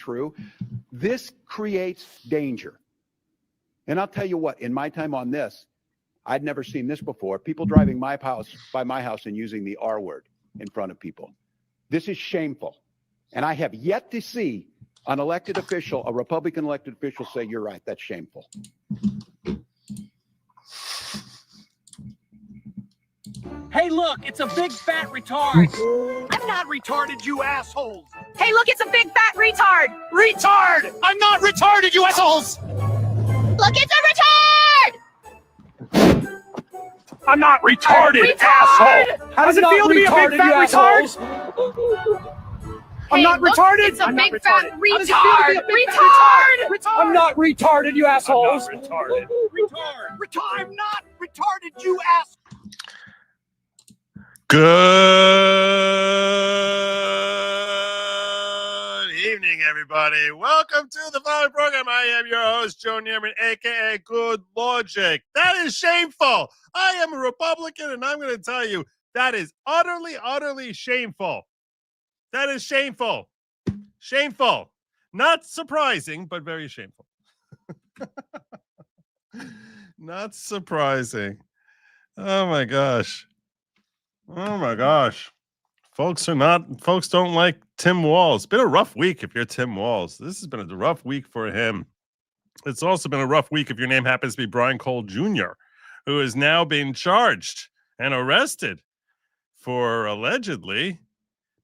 true. This creates danger. And I'll tell you what, in my time on this, I'd never seen this before. People driving by my house and using the R word in front of people. This is shameful. And I have yet to see an elected official, a Republican elected official, say, you're right, that's shameful. Hey, look, it's a big fat retard. I'm not retarded, you assholes. Hey, look, it's a big fat retard. Retard! I'm not retarded, you assholes. Look, it's a retard. I'm not retarded, asshole. How does it feel to be a big fat retard? I'm not retarded. It's a big fat retard. I'm not retarded, you assholes. I'm not retarded. I'm not retarded, you assholes. Good evening, everybody. Welcome to the following program. I am your host, Joe Nierman, a.k.a. Good Lawgic. That is shameful. I am a Republican, and I'm going to tell you that is utterly, utterly shameful. That is shameful. Shameful. Not surprising, but very shameful. Not surprising. Oh, my gosh. Oh my gosh. Folks don't like Tim Walz. It's been a rough week if you're Tim Walz. This has been a rough week for him. It's also been a rough week if your name happens to be Brian Cole Jr., who is now being charged and arrested for allegedly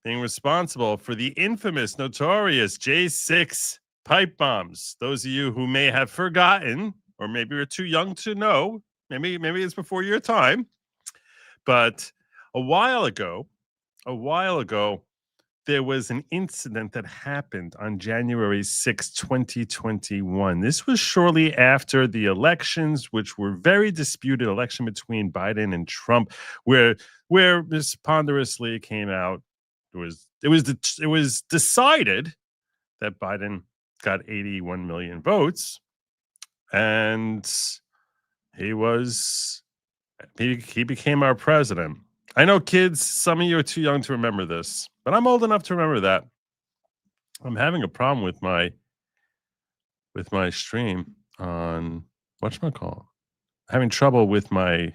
being responsible for the infamous, notorious J6 pipe bombs. Those of you who may have forgotten, or maybe you're too young to know, maybe it's before your time, but a while ago, there was an incident that happened on January 6, 2021. This was shortly after the elections, which were very disputed election between Biden and Trump, where this ponderously came out. It was decided that Biden got 81 million votes, and he became our president. I know, kids, some of you are too young to remember this, but I'm old enough to remember that. I'm having a problem with my stream on whatchamacallit. Having trouble with my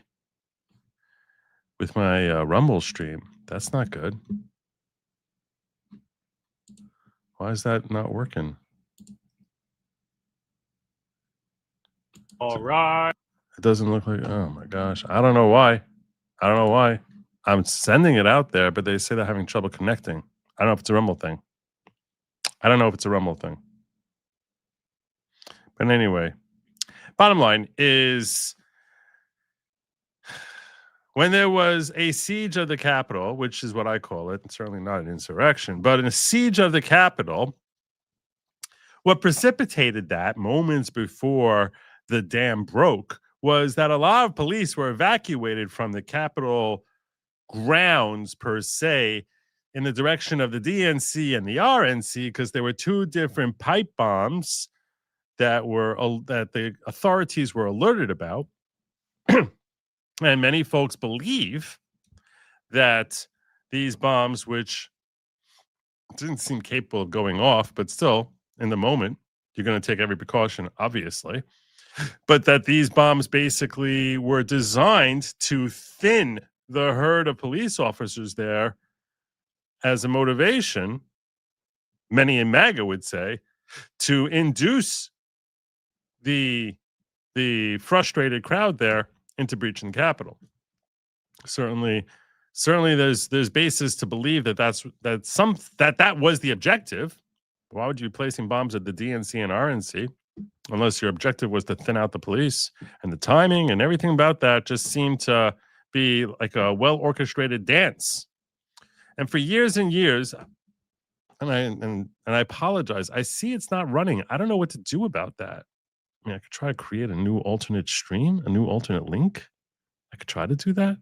Rumble stream. That's not good. Why is that not working? All right. It doesn't look like, oh my gosh. I don't know why. I'm sending it out there, but they say they're having trouble connecting. I don't know if it's a Rumble thing. But anyway, bottom line is, when there was a siege of the Capitol, which is what I call it, and certainly not an insurrection, but in a siege of the Capitol, what precipitated that moments before the dam broke was that a lot of police were evacuated from the Capitol grounds, per se, in the direction of the DNC and the RNC, because there were two different pipe bombs that the authorities were alerted about. And many folks believe that these bombs, which didn't seem capable of going off, but still, in the moment, you're going to take every precaution, obviously, but that these bombs basically were designed to thin the herd of police officers there as a motivation, many in MAGA would say, to induce the frustrated crowd there into breaching the Capitol. Certainly there's basis to believe that was the objective. Why would you be placing bombs at the DNC and RNC unless your objective was to thin out the police? And the timing and everything about that just seemed to be like a well-orchestrated dance. And for years and years, and I apologize, I see it's not running. I don't know what to do about that. I mean, I could try to create a new alternate stream, a new alternate link. I could try to do that.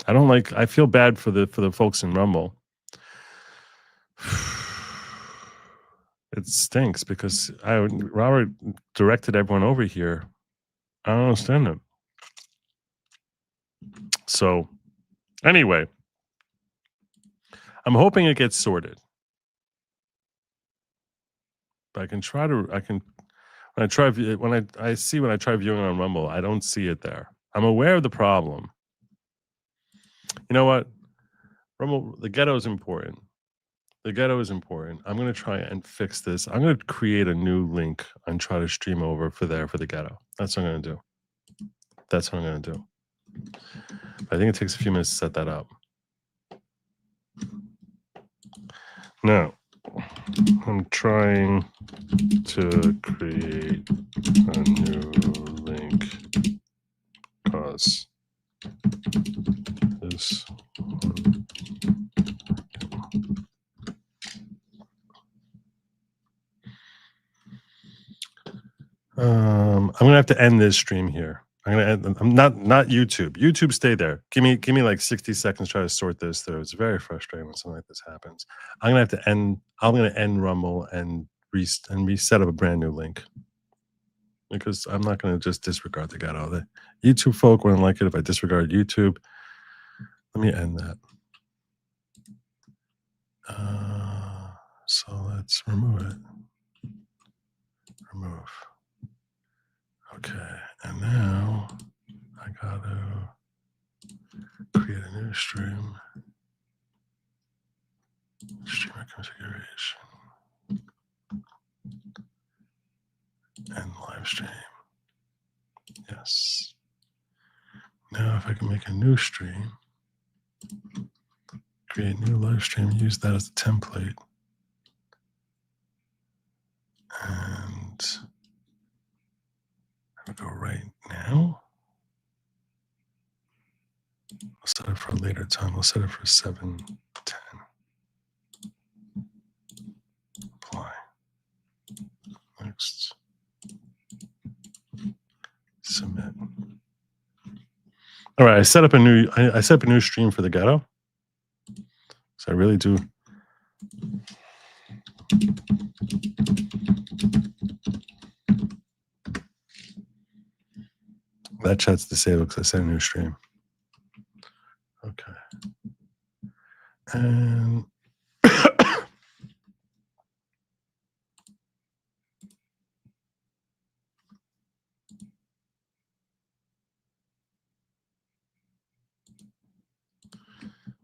I feel bad for the folks in Rumble. It stinks because Robert directed everyone over here. I don't understand it. So, anyway, I'm hoping it gets sorted. But I can try to, when I try viewing on Rumble, I don't see it there. I'm aware of the problem. You know what? Rumble, the ghetto is important. The ghetto is important. I'm going to try and fix this. I'm going to create a new link and try to stream over for the ghetto. That's what I'm going to do. That's what I'm going to do. I think it takes a few minutes to set that up. Now, I'm trying to create a new link because this one. I'm gonna have to end this stream here. I'm not YouTube. YouTube, stay there. Give me like 60 seconds to try to sort this through. It's very frustrating when something like this happens. I'm gonna end Rumble and reset up a brand new link. Because I'm not gonna just disregard the ghetto. The YouTube folk wouldn't like it if I disregard YouTube. Let me end that. So let's remove it. Remove. Okay, and now I gotta create a new stream. Streamer configuration. And live stream. Yes. Now if I can make a new stream, create a new live stream, use that as a template. And I go right now. I'll set it for a later time. I'll set it for 7:10. Apply. Next. Submit. All right, I set up a new stream for the ghetto. So I really do. That chat's disabled because I set a new stream. Okay. And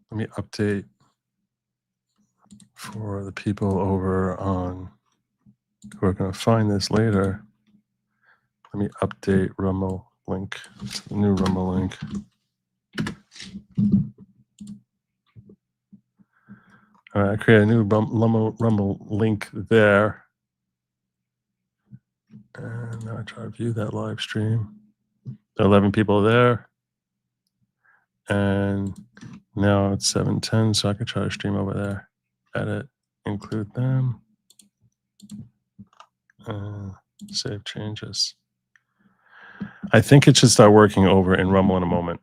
let me update for the people over on who are going to find this later. Let me update Rumble link to the new Rumble link. All right, I create a new Rumble link there. And now I try to view that live stream. There are 11 people there. And now it's 7:10, so I could try to stream over there. Edit, include them. Save changes. I think it should start working over in Rumble in a moment.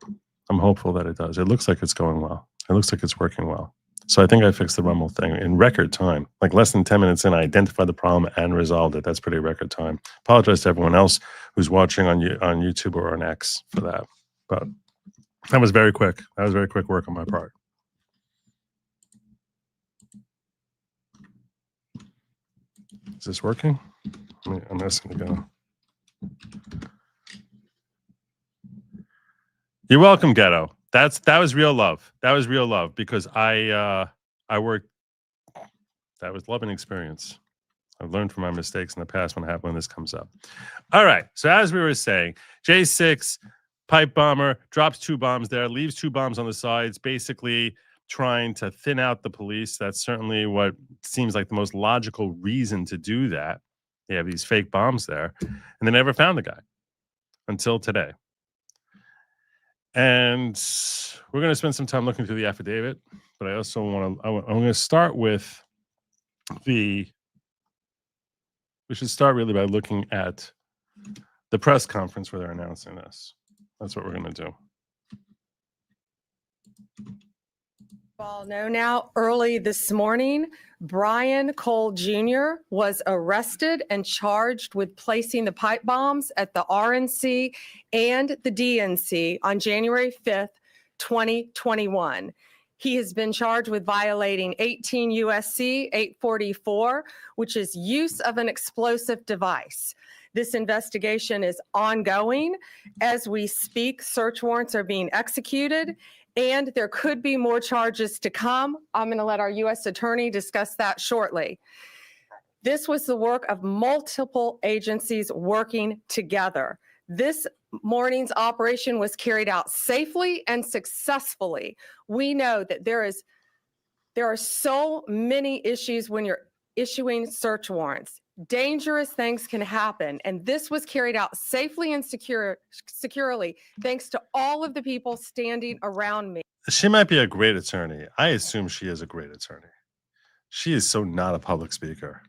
I'm hopeful that it does. It looks like it's going well. It looks like it's working well. So I think I fixed the Rumble thing in record time. Like less than 10 minutes in, I identified the problem and resolved it. That's pretty record time. Apologize to everyone else who's watching on YouTube or on X for that. But that was very quick. That was very quick work on my part. Is this working? I'm asking to go. You're welcome, Ghetto. That was real love. That was real love because I worked. That was love and experience. I've learned from my mistakes in the past when this comes up. All right. So as we were saying, J6 pipe bomber drops 2 bombs there, leaves 2 bombs on the sides, basically trying to thin out the police. That's certainly what seems like the most logical reason to do that. They have these fake bombs there, and they never found the guy until today. And we're going to spend some time looking through the affidavit, but I also I'm going to start with we should start really by looking at the press conference where they're announcing this. That's what we're going to do. All know now, early this morning, Brian Cole Jr. was arrested and charged with placing the pipe bombs at the RNC and the DNC on January 5th, 2021. He has been charged with violating 18 USC 844, which is use of an explosive device. This investigation is ongoing. As we speak, search warrants are being executed, and there could be more charges to come. I'm going to let our U.S. Attorney discuss that shortly. This was the work of multiple agencies working together. This morning's operation was carried out safely and successfully. We know that there are so many issues when you're issuing search warrants. Dangerous things can happen, and this was carried out safely and securely thanks to all of the people standing around me. She might be a great attorney. I assume she is a great attorney. She is so not a public speaker.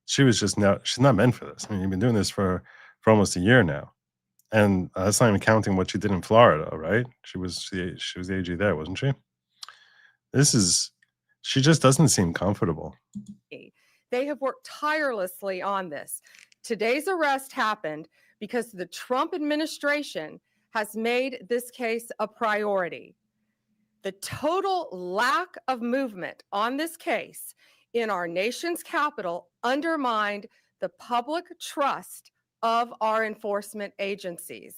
She's not meant for this. I mean, you've been doing this for almost a year now. And that's not even counting what she did in Florida, right? She was the AG there, wasn't she? She just doesn't seem comfortable. They have worked tirelessly on this. Today's arrest happened because the Trump administration has made this case a priority. The total lack of movement on this case in our nation's capital undermined the public trust of our enforcement agencies.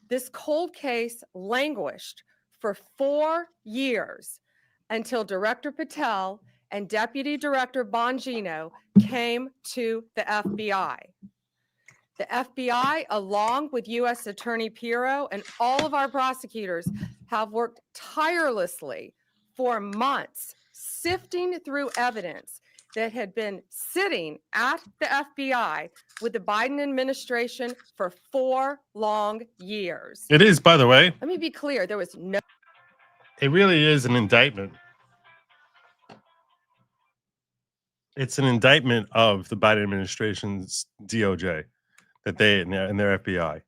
This cold case languished for 4 years until Director Patel and Deputy Director Bongino came to the FBI. The FBI, along with U.S. Attorney Pirro and all of our prosecutors, have worked tirelessly for months, sifting through evidence that had been sitting at the FBI with the Biden administration for 4 long years. It is, by the way. Let me be clear, there was no... It really is an indictment. It's an indictment of the Biden administration's DOJ, that they and their FBI,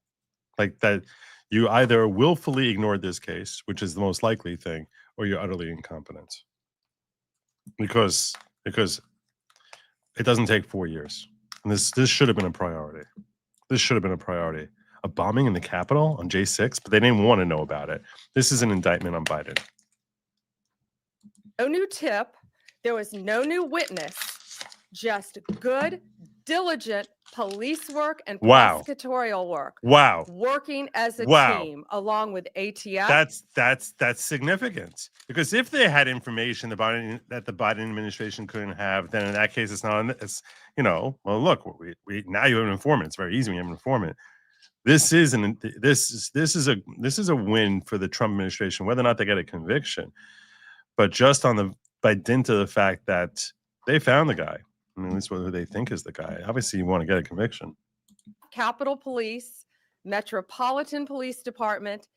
like that you either willfully ignored this case, which is the most likely thing, or you're utterly incompetent. Because it doesn't take 4 years. And this should have been a priority. This should have been a priority. A bombing in the Capitol on J6, but they didn't want to know about it. This is an indictment on Biden. No new tip. There was no new witness. Just good, diligent police work and prosecutorial work. Wow. Working as a team along with ATF. That's significant, because if they had information that the Biden administration couldn't have, then in that case it's not. It's well, look, we now you have an informant. It's very easy when you have an informant. This is a win for the Trump administration, whether or not they get a conviction, but just by dint of the fact that they found the guy. I mean, at least whether they think is the guy. Obviously, you want to get a conviction. Capitol Police, Metropolitan Police Department,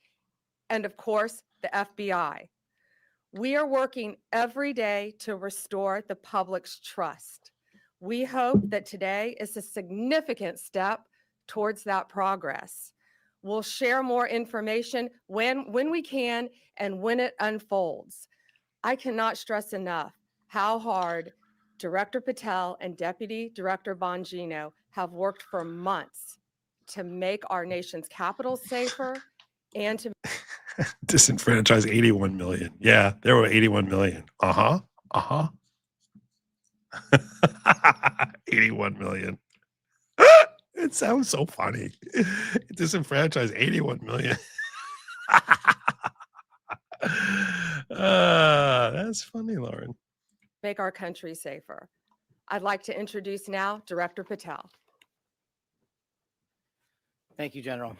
and of course, the FBI. We are working every day to restore the public's trust. We hope that today is a significant step towards that progress. We'll share more information when we can and when it unfolds. I cannot stress enough how hard Director Patel and Deputy Director Bongino have worked for months to make our nation's capital safer and to disenfranchise 81 million. Yeah, there were 81 million. 81 million. It sounds so funny. Disenfranchise 81 million. That's funny, Lauren. Make our country safer. I'd like to introduce now Director Patel. Thank you, General.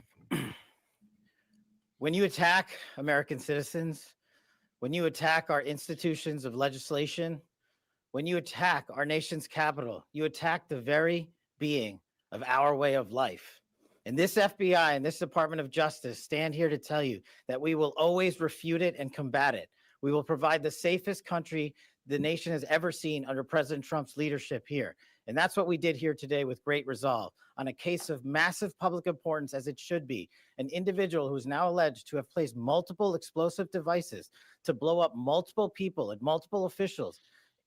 When you attack American citizens, when you attack our institutions of legislation, when you attack our nation's capital, you attack the very being of our way of life. And this FBI and this Department of Justice stand here to tell you that we will always refute it and combat it. We will provide the safest country the nation has ever seen under President Trump's leadership here. And that's what we did here today with great resolve on a case of massive public importance, as it should be. An individual who is now alleged to have placed multiple explosive devices to blow up multiple people and multiple officials,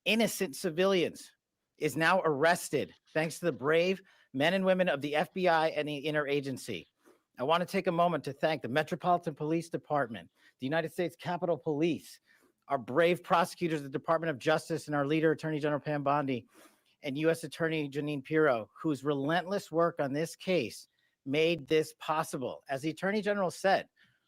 innocent civilians, is now arrested thanks to the brave men and women of the FBI and the interagency. I want to take a moment to thank the Metropolitan Police Department, the United States Capitol Police, our brave prosecutors, the Department of Justice, and our leader, Attorney General Pam Bondi, and U.S. Attorney Janine Pirro, whose relentless work on this case made this possible. As the Attorney General said,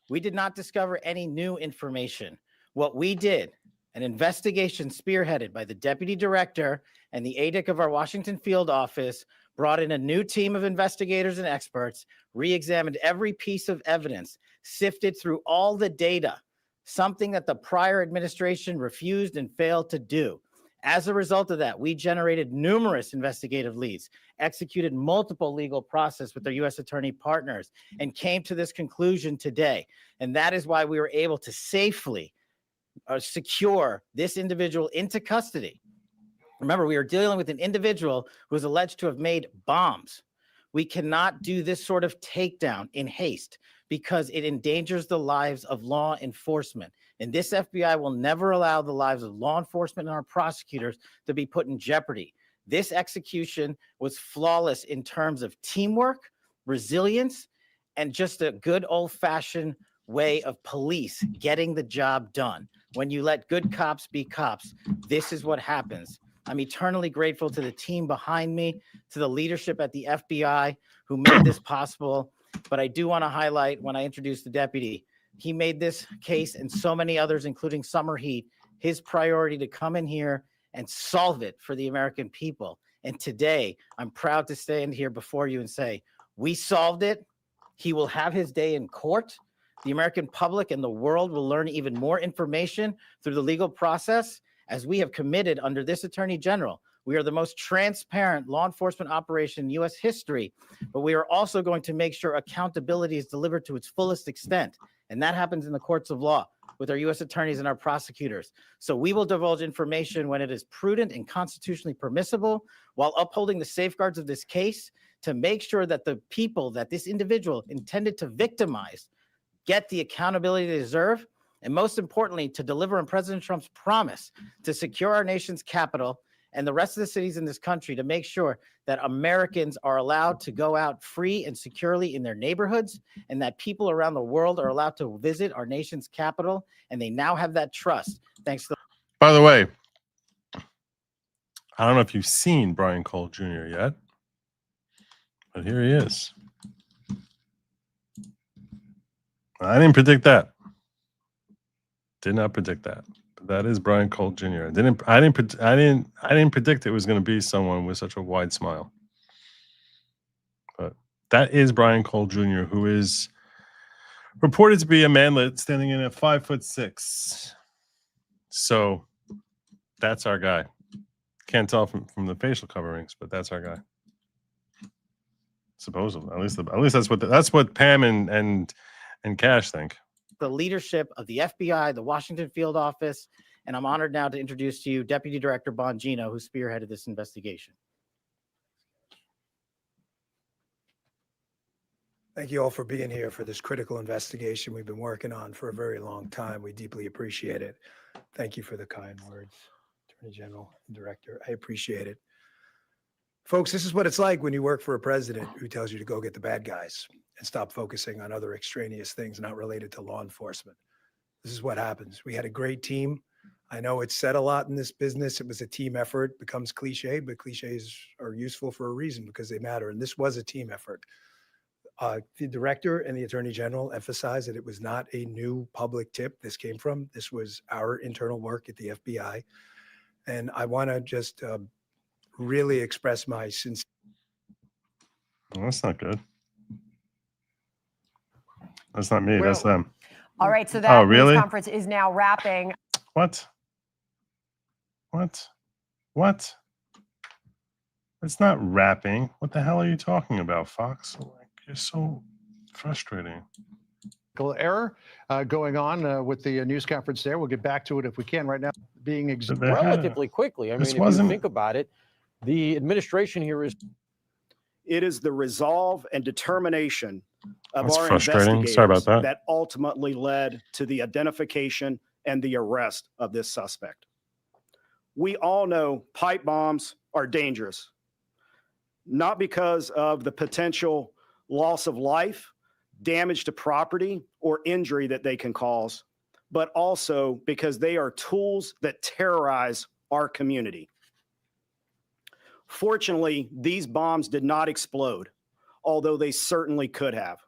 we did not discover any new information. What we did, an investigation spearheaded by the Deputy Director and the ADIC of our Washington field office, brought in a new team of investigators and experts, re-examined every piece of evidence, sifted through all the data, something that the prior administration refused and failed to do. As a result of that, we generated numerous investigative leads, executed multiple legal process with our U.S. attorney partners, and came to this conclusion today. And that is why we were able to safely secure this individual into custody. Remember, we are dealing with an individual who is alleged to have made bombs. We cannot do this sort of takedown in haste because it endangers the lives of law enforcement. And this FBI will never allow the lives of law enforcement and our prosecutors to be put in jeopardy. This execution was flawless in terms of teamwork, resilience, and just a good old-fashioned way of police getting the job done. When you let good cops be cops, this is what happens. I'm eternally grateful to the team behind me, to the leadership at the FBI who made this possible. But I do want to highlight, when I introduced the deputy, he made this case and so many others, including Summer Heat, his priority to come in here and solve it for the American people. And today, I'm proud to stand here before you and say, we solved it. He will have his day in court. The American public and the world will learn even more information through the legal process. As we have committed under this Attorney General, we are the most transparent law enforcement operation in U.S. history, but we are also going to make sure accountability is delivered to its fullest extent. And that happens in the courts of law with our U.S. attorneys and our prosecutors. So we will divulge information when it is prudent and constitutionally permissible, while upholding the safeguards of this case to make sure that the people that this individual intended to victimize get the accountability they deserve. And most importantly, to deliver on President Trump's promise to secure our nation's capital and the rest of the cities in this country, to make sure that Americans are allowed to go out free and securely in their neighborhoods, and that people around the world are allowed to visit our nation's capital. And they now have that trust. Thanks to By the way, I don't know if you've seen Brian Cole Jr. yet, but here he is. I didn't predict that. Did not predict that. But that is Brian Cole Jr. I didn't predict it was going to be someone with such a wide smile. But that is Brian Cole Jr., who is reported to be a manlet standing in at 5'6". So that's our guy. Can't tell from the facial coverings, but that's our guy. Supposedly, at least that's what Pam and Cash think. the leadership of the FBI, the Washington field office, and I'm honored now to introduce to you Deputy Director Bongino, who spearheaded this investigation. Thank you all for being here for this critical investigation we've been working on for a very long time. We deeply appreciate it. Thank you for the kind words, Attorney General and Director. I appreciate it. Folks, this is what it's like when you work for a president who tells you to go get the bad guys and stop focusing on other extraneous things not related to law enforcement. This is what happens. We had a great team. I know it's said a lot in this business. It was a team effort. It becomes cliche, but cliches are useful for a reason because they matter. And this was a team effort. The director and the attorney general emphasized that it was not a new public tip this came from. This was our internal work at the FBI. And I want to just really express my sincere. Well, that's not good. That's not me. That's them. All right. So that really? news conference is now wrapping. What? It's not rapping. What the hell are you talking about, Fox? You're so frustrating. Error going on with the news conference there. We'll get back to it if we can. Right now, being relatively quickly. I mean, if you think about it, the administration here is. It is the resolve and determination of That's our frustrating. investigators Sorry about that. that ultimately led to the identification and the arrest of this suspect. We all know pipe bombs are dangerous, not because of the potential loss of life, damage to property or injury that they can cause, but also because they are tools that terrorize our community. Fortunately, these bombs did not explode, although they certainly could have.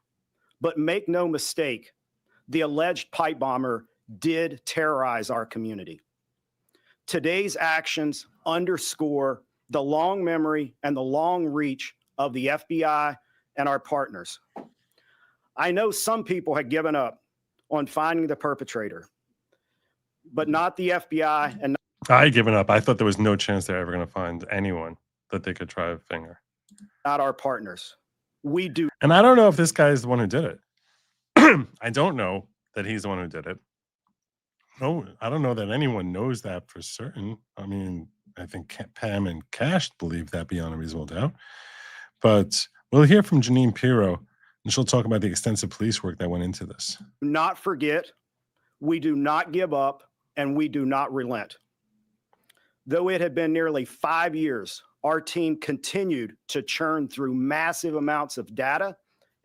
But make no mistake, the alleged pipe bomber did terrorize our community. Today's actions underscore the long memory and the long reach of the FBI and our partners. I know some people had given up on finding the perpetrator, but not the FBI and I had given up. I thought there was no chance they're ever going to find anyone that they could try a finger. not our partners. We do. And I don't know if this guy is the one who did it. I don't know that he's the one who did it. No, I don't know that anyone knows that for certain. I mean, I think Pam and Cash believe that beyond a reasonable doubt. But we'll hear from Janine Pirro, and she'll talk about the extensive police work that went into this. Not forget, we do not give up, and we do not relent. Though it had been nearly 5 years, our team continued to churn through massive amounts of data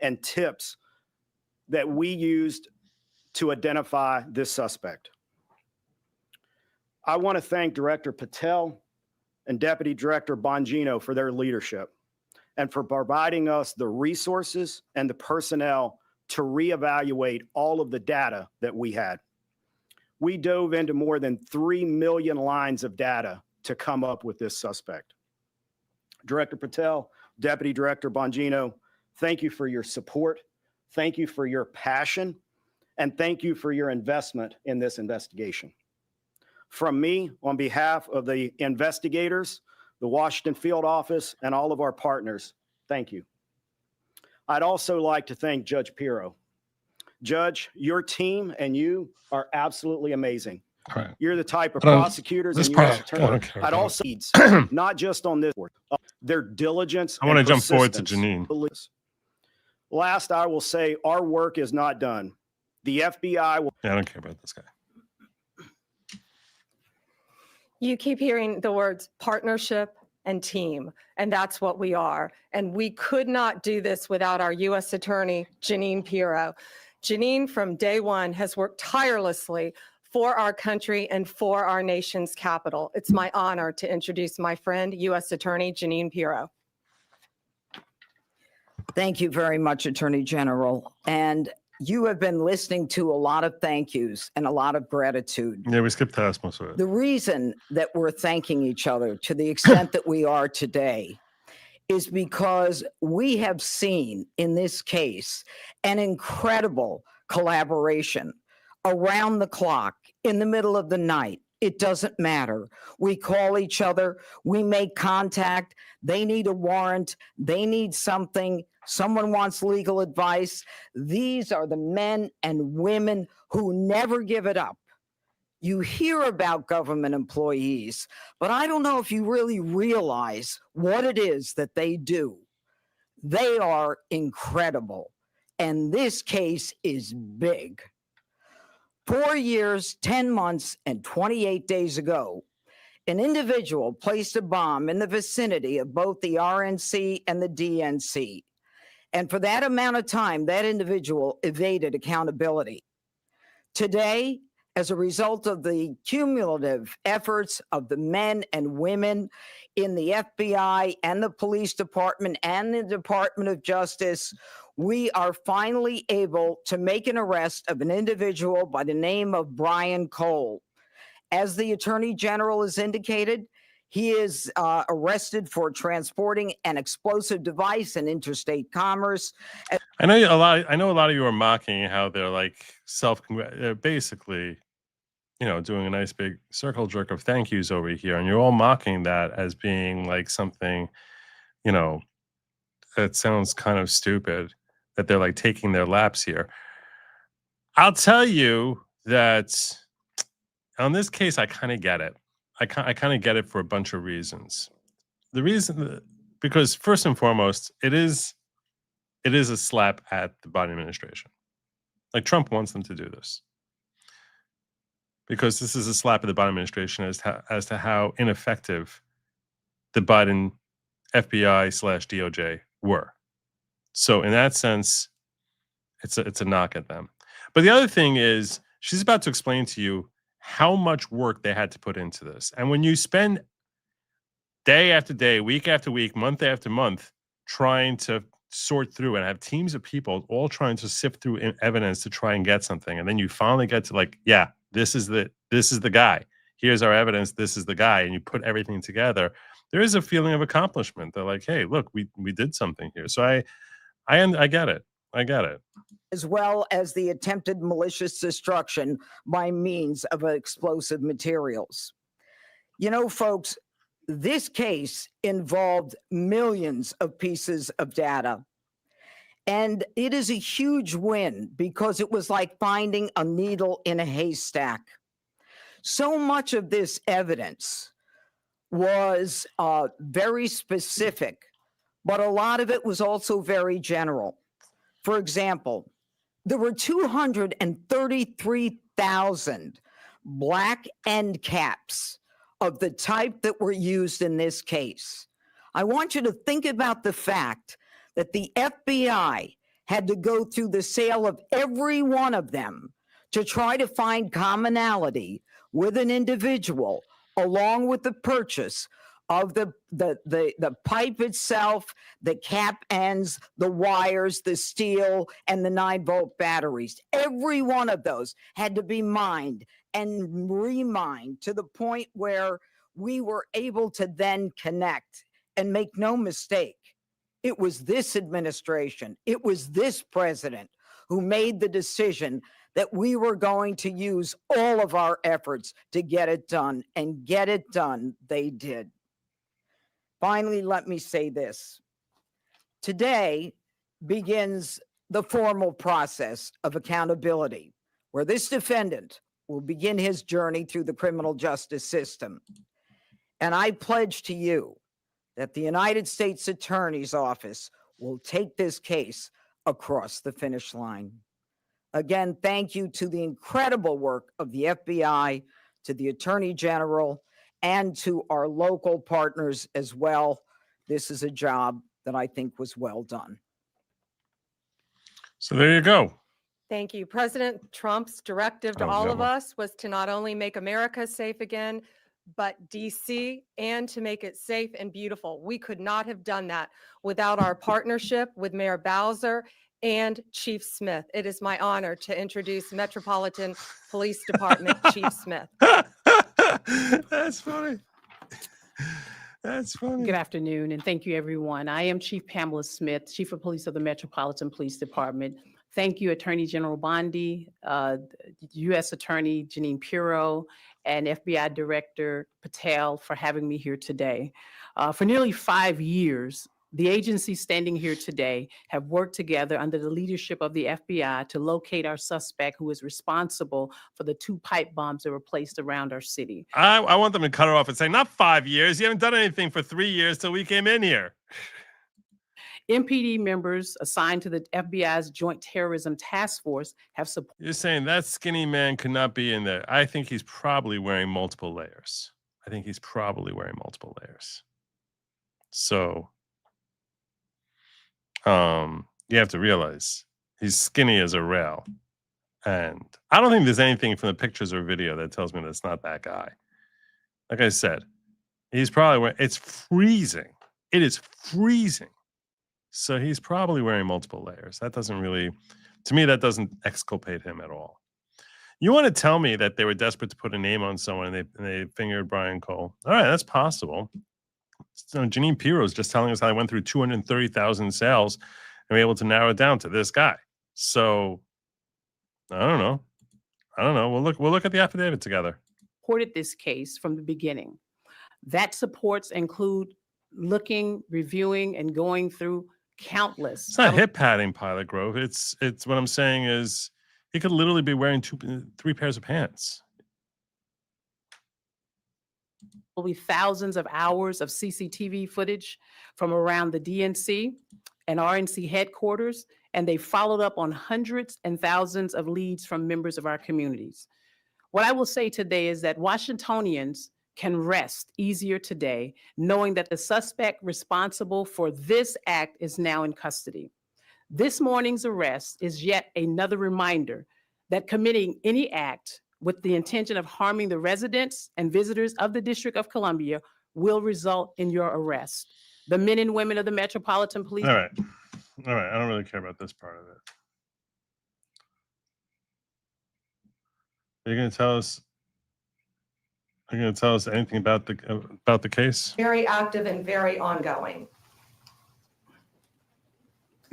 and tips that we used to identify this suspect. I want to thank Director Patel and Deputy Director Bongino for their leadership and for providing us the resources and the personnel to reevaluate all of the data that we had. We dove into more than 3 million lines of data to come up with this suspect. Director Patel, Deputy Director Bongino, thank you for your support. Thank you for your passion. And thank you for your investment in this investigation. From me, on behalf of the investigators, the Washington Field Office, and all of our partners, thank you. I'd also like to thank Judge Pirro. Judge, your team and you are absolutely amazing. Right. You're the type of prosecutors and U.S. attorneys. I'd also not just on this, their diligence. I want to jump forward to Janine. Last, I will say our work is not done. The FBI will. Yeah, I don't care about this guy. You keep hearing the words partnership and team, and that's what we are. And we could not do this without our U.S. Attorney, Janine Pirro. Janine, from day one, has worked tirelessly for our country and for our nation's capital. It's my honor to introduce my friend, U.S. Attorney Janine Pirro. Thank you very much, Attorney General. And you have been listening to a lot of thank yous and a lot of gratitude. Yeah, we skipped past most of it. The reason that we're thanking each other to the extent that we are today is because we have seen in this case an incredible collaboration around the clock, in the middle of the night. It doesn't matter. We call each other, we make contact, they need a warrant, they need something, someone wants legal advice. These are the men and women who never give it up. You hear about government employees, but I don't know if you really realize what it is that they do. They are incredible, and this case is big. 4 years, 10 months, and 28 days ago, an individual placed a bomb in the vicinity of both the RNC and the DNC. And for that amount of time, that individual evaded accountability. Today, as a result of the cumulative efforts of the men and women in the FBI and the police department and the Department of Justice, we are finally able to make an arrest of an individual by the name of Brian Cole. As the Attorney General has indicated, he is arrested for transporting an explosive device in interstate commerce. I know a lot of you are mocking how they're like basically, you know, doing a nice big circle jerk of thank yous over here, and you're all mocking that as being like something, you know, that sounds kind of stupid, that they're like taking their laps here. I'll tell you that on this case, I kind of get it. I kind of get it for a bunch of reasons. The reason, because first and foremost, it is a slap at the Biden administration. Like Trump wants them to do this, because this is a slap at the Biden administration as to how ineffective the Biden FBI/DOJ were. So in that sense, It's a knock at them. But the other thing is, she's about to explain to you how much work they had to put into this. And when you spend day after day, week after week, month after month, trying to sort through and have teams of people all trying to sift through evidence to try and get something, and then you finally get to like, yeah, this is the guy. Here's our evidence. This is the guy, and you put everything together. There is a feeling of accomplishment. They're like, hey, look, we did something here. So I get it. I get it. As well as the attempted malicious destruction by means of explosive materials. You know, folks, this case involved millions of pieces of data. And it is a huge win because it was like finding a needle in a haystack. So much of this evidence was very specific, but a lot of it was also very general. For example, there were 233,000 black end caps of the type that were used in this case. I want you to think about the fact that the FBI had to go through the sale of every one of them to try to find commonality with an individual, along with the purchase of the pipe itself, the cap ends, the wires, the steel, and the 9-volt batteries. Every one of those had to be mined and remined to the point where we were able to then connect. And make no mistake, it was this administration, it was this president who made the decision that we were going to use all of our efforts to get it done, and get it done they did. Finally, let me say this. Today begins the formal process of accountability, where this defendant will begin his journey through the criminal justice system. And I pledge to you that the United States Attorney's Office will take this case across the finish line. Again, thank you to the incredible work of the FBI, to the Attorney General, and to our local partners as well. This is a job that I think was well done. So there you go. Thank you. President Trump's directive to all of us was to not only make America safe again, but DC, and to make it safe and beautiful. We could not have done that without our partnership with Mayor Bowser and Chief Smith. It is my honor to introduce Metropolitan Police Department Chief Smith. That's funny. That's funny. Good afternoon, and thank you, everyone. I am Chief Pamela Smith, Chief of Police of the Metropolitan Police Department. Thank you, Attorney General Bondi, U.S. Attorney Janine Pirro, and FBI Director Patel for having me here today. For nearly 5 years, the agencies standing here today have worked together under the leadership of the FBI to locate our suspect who is responsible for the 2 pipe bombs that were placed around our city. I want them to cut it off and say, not 5 years. You haven't done anything for 3 years till we came in here. MPD members assigned to the FBI's Joint Terrorism Task Force have supported. You're saying that skinny man could not be in there. I think he's probably wearing multiple layers. So, you have to realize he's skinny as a rail. And I don't think there's anything from the pictures or video that tells me that's not that guy. Like I said, he's probably wearing, it's freezing. It is freezing. So he's probably wearing multiple layers. That doesn't really, to me, that doesn't exculpate him at all. You want to tell me that they were desperate to put a name on someone and they fingered Brian Cole? All right, that's possible. So Janine Pirro is just telling us how they went through 230,000 sales and were able to narrow it down to this guy. So I don't know. We'll look at the affidavit together. Supported this case from the beginning. That supports include looking, reviewing, and going through countless. It's not hip padding, Pilot Grove. It's what I'm saying is he could literally be wearing 3 pairs of pants. Will be thousands of hours of CCTV footage from around the DNC and RNC headquarters, and they followed up on hundreds and thousands of leads from members of our communities. What I will say today is that Washingtonians can rest easier today, knowing that the suspect responsible for this act is now in custody. This morning's arrest is yet another reminder that committing any act with the intention of harming the residents and visitors of the District of Columbia will result in your arrest. The men and women of the Metropolitan Police. All right. All right. I don't really care about this part of it. Are you going to tell us? Are you going to tell us anything about the case? Very active and very ongoing.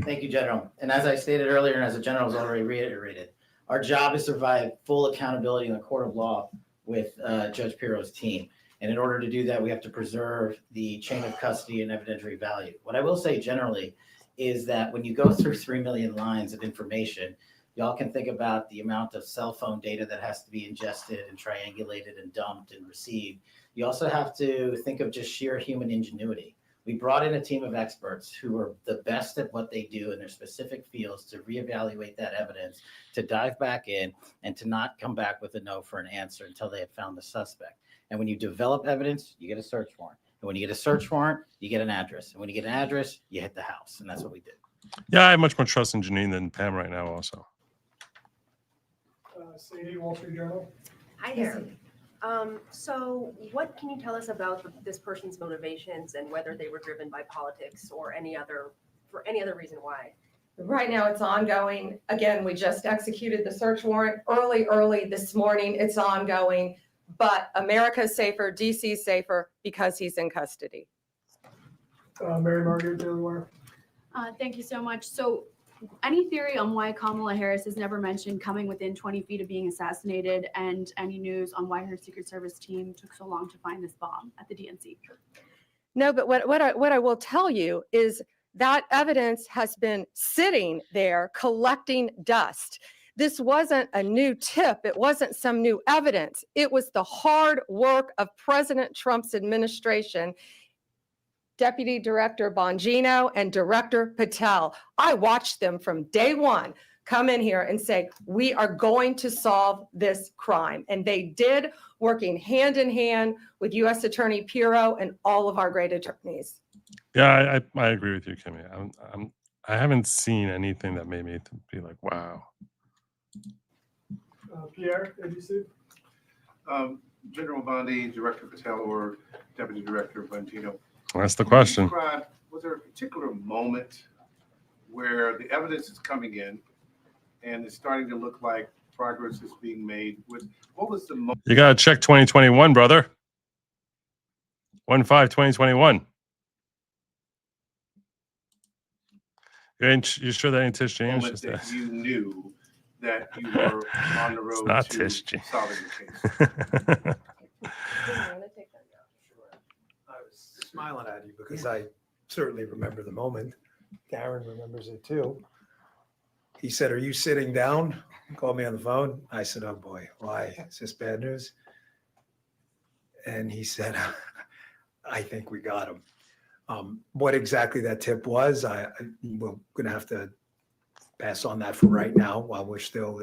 Thank you, General. And as I stated earlier, and as the General has already reiterated, our job is to provide full accountability in the court of law with Judge Pirro's team. And in order to do that, we have to preserve the chain of custody and evidentiary value. What I will say generally is that when you go through 3 million lines of information, y'all can think about the amount of cell phone data that has to be ingested and triangulated and dumped and received. You also have to think of just sheer human ingenuity. We brought in a team of experts who are the best at what they do in their specific fields to reevaluate that evidence, to dive back in, and to not come back with a no for an answer until they have found the suspect. And when you develop evidence, you get a search warrant. And when you get a search warrant, you get an address. And when you get an address, you hit the house. And that's what we did. Yeah, I have much more trust in Janine than Pam right now also. Sadie, Wall Street Journal. Hi there. So what can you tell us about this person's motivations and whether they were driven by politics or for any other reason why? Right now it's ongoing. Again, we just executed the search warrant early this morning. It's ongoing, but America's safer, DC's safer because he's in custody. Mary Margaret, Daily Wire. Thank you so much. So any theory on why Kamala Harris has never mentioned coming within 20 feet of being assassinated, and any news on why her Secret Service team took so long to find this bomb at the DNC? No, but what I will tell you is that evidence has been sitting there collecting dust. This wasn't a new tip. It wasn't some new evidence. It was the hard work of President Trump's administration, Deputy Director Bongino and Director Patel. I watched them from day one come in here and say, we are going to solve this crime. And they did, working hand in hand with U.S. Attorney Pirro and all of our great attorneys. Yeah, I agree with you, Kimmy. I haven't seen anything that made me be like, wow. Pierre, ABC. General Bondi, Director Patel, or Deputy Director Bongino. That's the question. Was there a particular moment where the evidence is coming in and it's starting to look like progress is being made? What was the moment? You got to check 2021, brother. 1/5/2021. You sure that ain't Tish James? Moment that you knew that you were on the road not to Tish James. solving the case? I was smiling at you because I certainly remember the moment. Darren remembers it too. He said, "Are you sitting down?" Called me on the phone. I said, "Oh boy, why? Is this bad news?" And he said, "I think we got him." What exactly that tip was, we're going to have to pass on that for right now while we're still,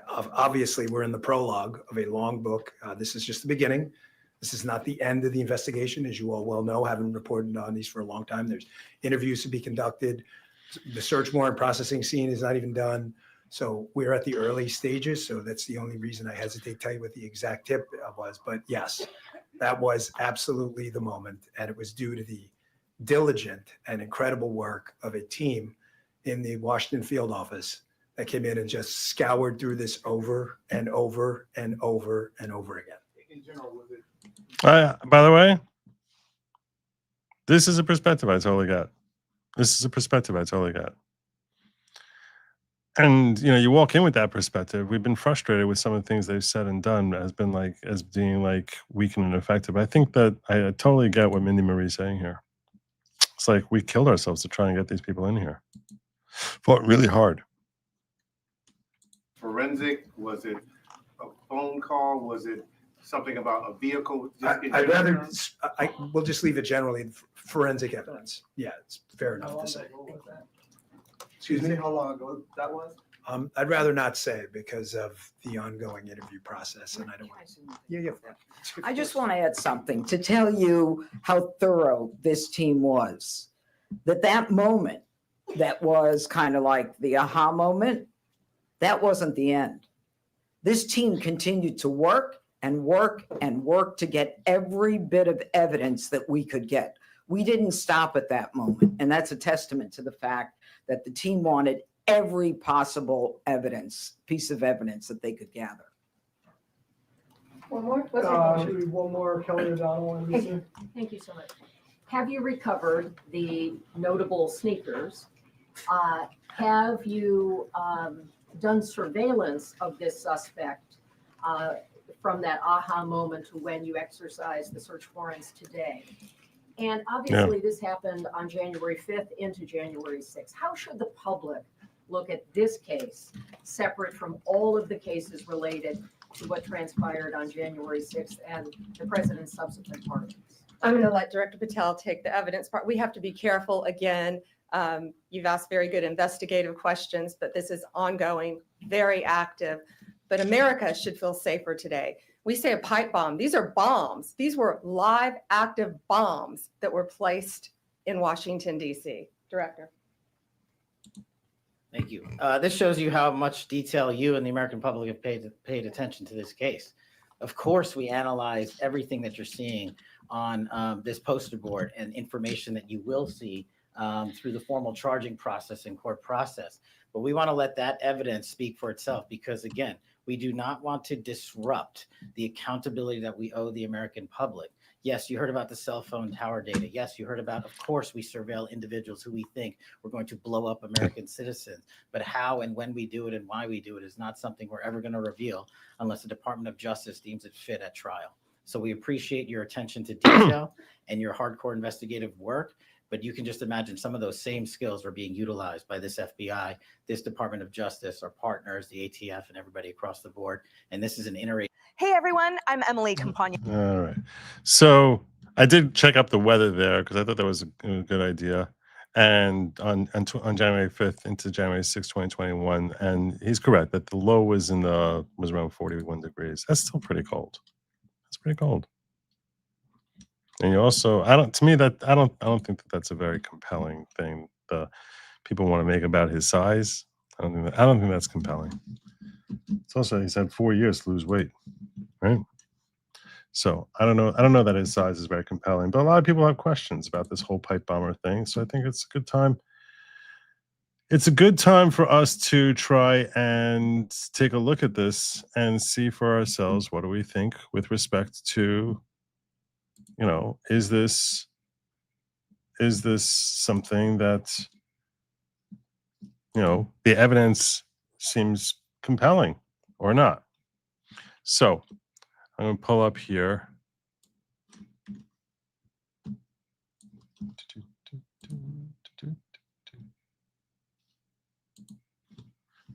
obviously we're in the prologue of a long book. This is just the beginning. This is not the end of the investigation, as you all well know, having reported on these for a long time. There's interviews to be conducted. The search warrant processing scene is not even done. So we're at the early stages. So that's the only reason I hesitate to tell you what the exact tip was. But yes, that was absolutely the moment. And it was due to the diligent and incredible work of a team in the Washington field office that came in and just scoured through this over and over and over and over again. In general, was it? By the way, this is a perspective I totally got. And you walk in with that perspective. We've been frustrated with some of the things they've said and done as being like weak and ineffective. I think that I totally get what Mindy Marie's saying here. It's like we killed ourselves to try and get these people in here. Fought really hard. Forensic? Was it a phone call? Was it something about a vehicle? I'd rather, we'll just leave it generally forensic evidence. Yeah, it's fair enough to say. Excuse me? How long ago that was? I'd rather not say because of the ongoing interview process, and I don't want to. Yeah. I just want to add something to tell you how thorough this team was. That moment that was kind of like the aha moment, that wasn't the end. This team continued to work and work and work to get every bit of evidence that we could get. We didn't stop at that moment. And that's a testament to the fact that the team wanted every possible piece of evidence that they could gather. One more? Maybe one more, Kelly O'Donnell. NBC. Thank you so much. Have you recovered the notable sneakers? Have you done surveillance of this suspect from that aha moment to when you exercised the search warrants today? And obviously this happened on January 5th into January 6th. How should the public look at this case separate from all of the cases related to what transpired on January 6th and the president's subsequent pardons? I'm going to let Director Patel take the evidence part. We have to be careful again. You've asked very good investigative questions, but this is ongoing, very active. But America should feel safer today. We say a pipe bomb. These are bombs. These were live, active bombs that were placed in Washington, D.C. Director. Thank you. This shows you how much detail you and the American public have paid attention to this case. Of course, we analyze everything that you're seeing on this poster board and information that you will see through the formal charging process and court process. But we want to let that evidence speak for itself because, again, we do not want to disrupt the accountability that we owe the American public. Yes, you heard about the cell phone tower data. Yes, you heard about, of course, we surveil individuals who we think we're going to blow up American citizens. But how and when we do it and why we do it is not something we're ever going to reveal unless the Department of Justice deems it fit at trial. So we appreciate your attention to detail and your hardcore investigative work. But you can just imagine some of those same skills are being utilized by this FBI, this Department of Justice, our partners, the ATF, and everybody across the board. And this is an interagency. Hey everyone, I'm Emily Campagna. All right. So I did check up the weather there because I thought that was a good idea. And on January 5th into January 6th, 2021, and he's correct that the low was around 41 degrees. That's still pretty cold. That's pretty cold. And you also, I don't think that that's a very compelling thing. The people want to make about his size. I don't think that's compelling. It's also, he's had 4 years to lose weight, right? So I don't know that his size is very compelling, but a lot of people have questions about this whole pipe bomber thing. So I think it's a good time. It's a good time for us to try and take a look at this and see for ourselves, what do we think with respect to, you know, is this something that, you know, the evidence seems compelling or not? So I'm going to pull up here.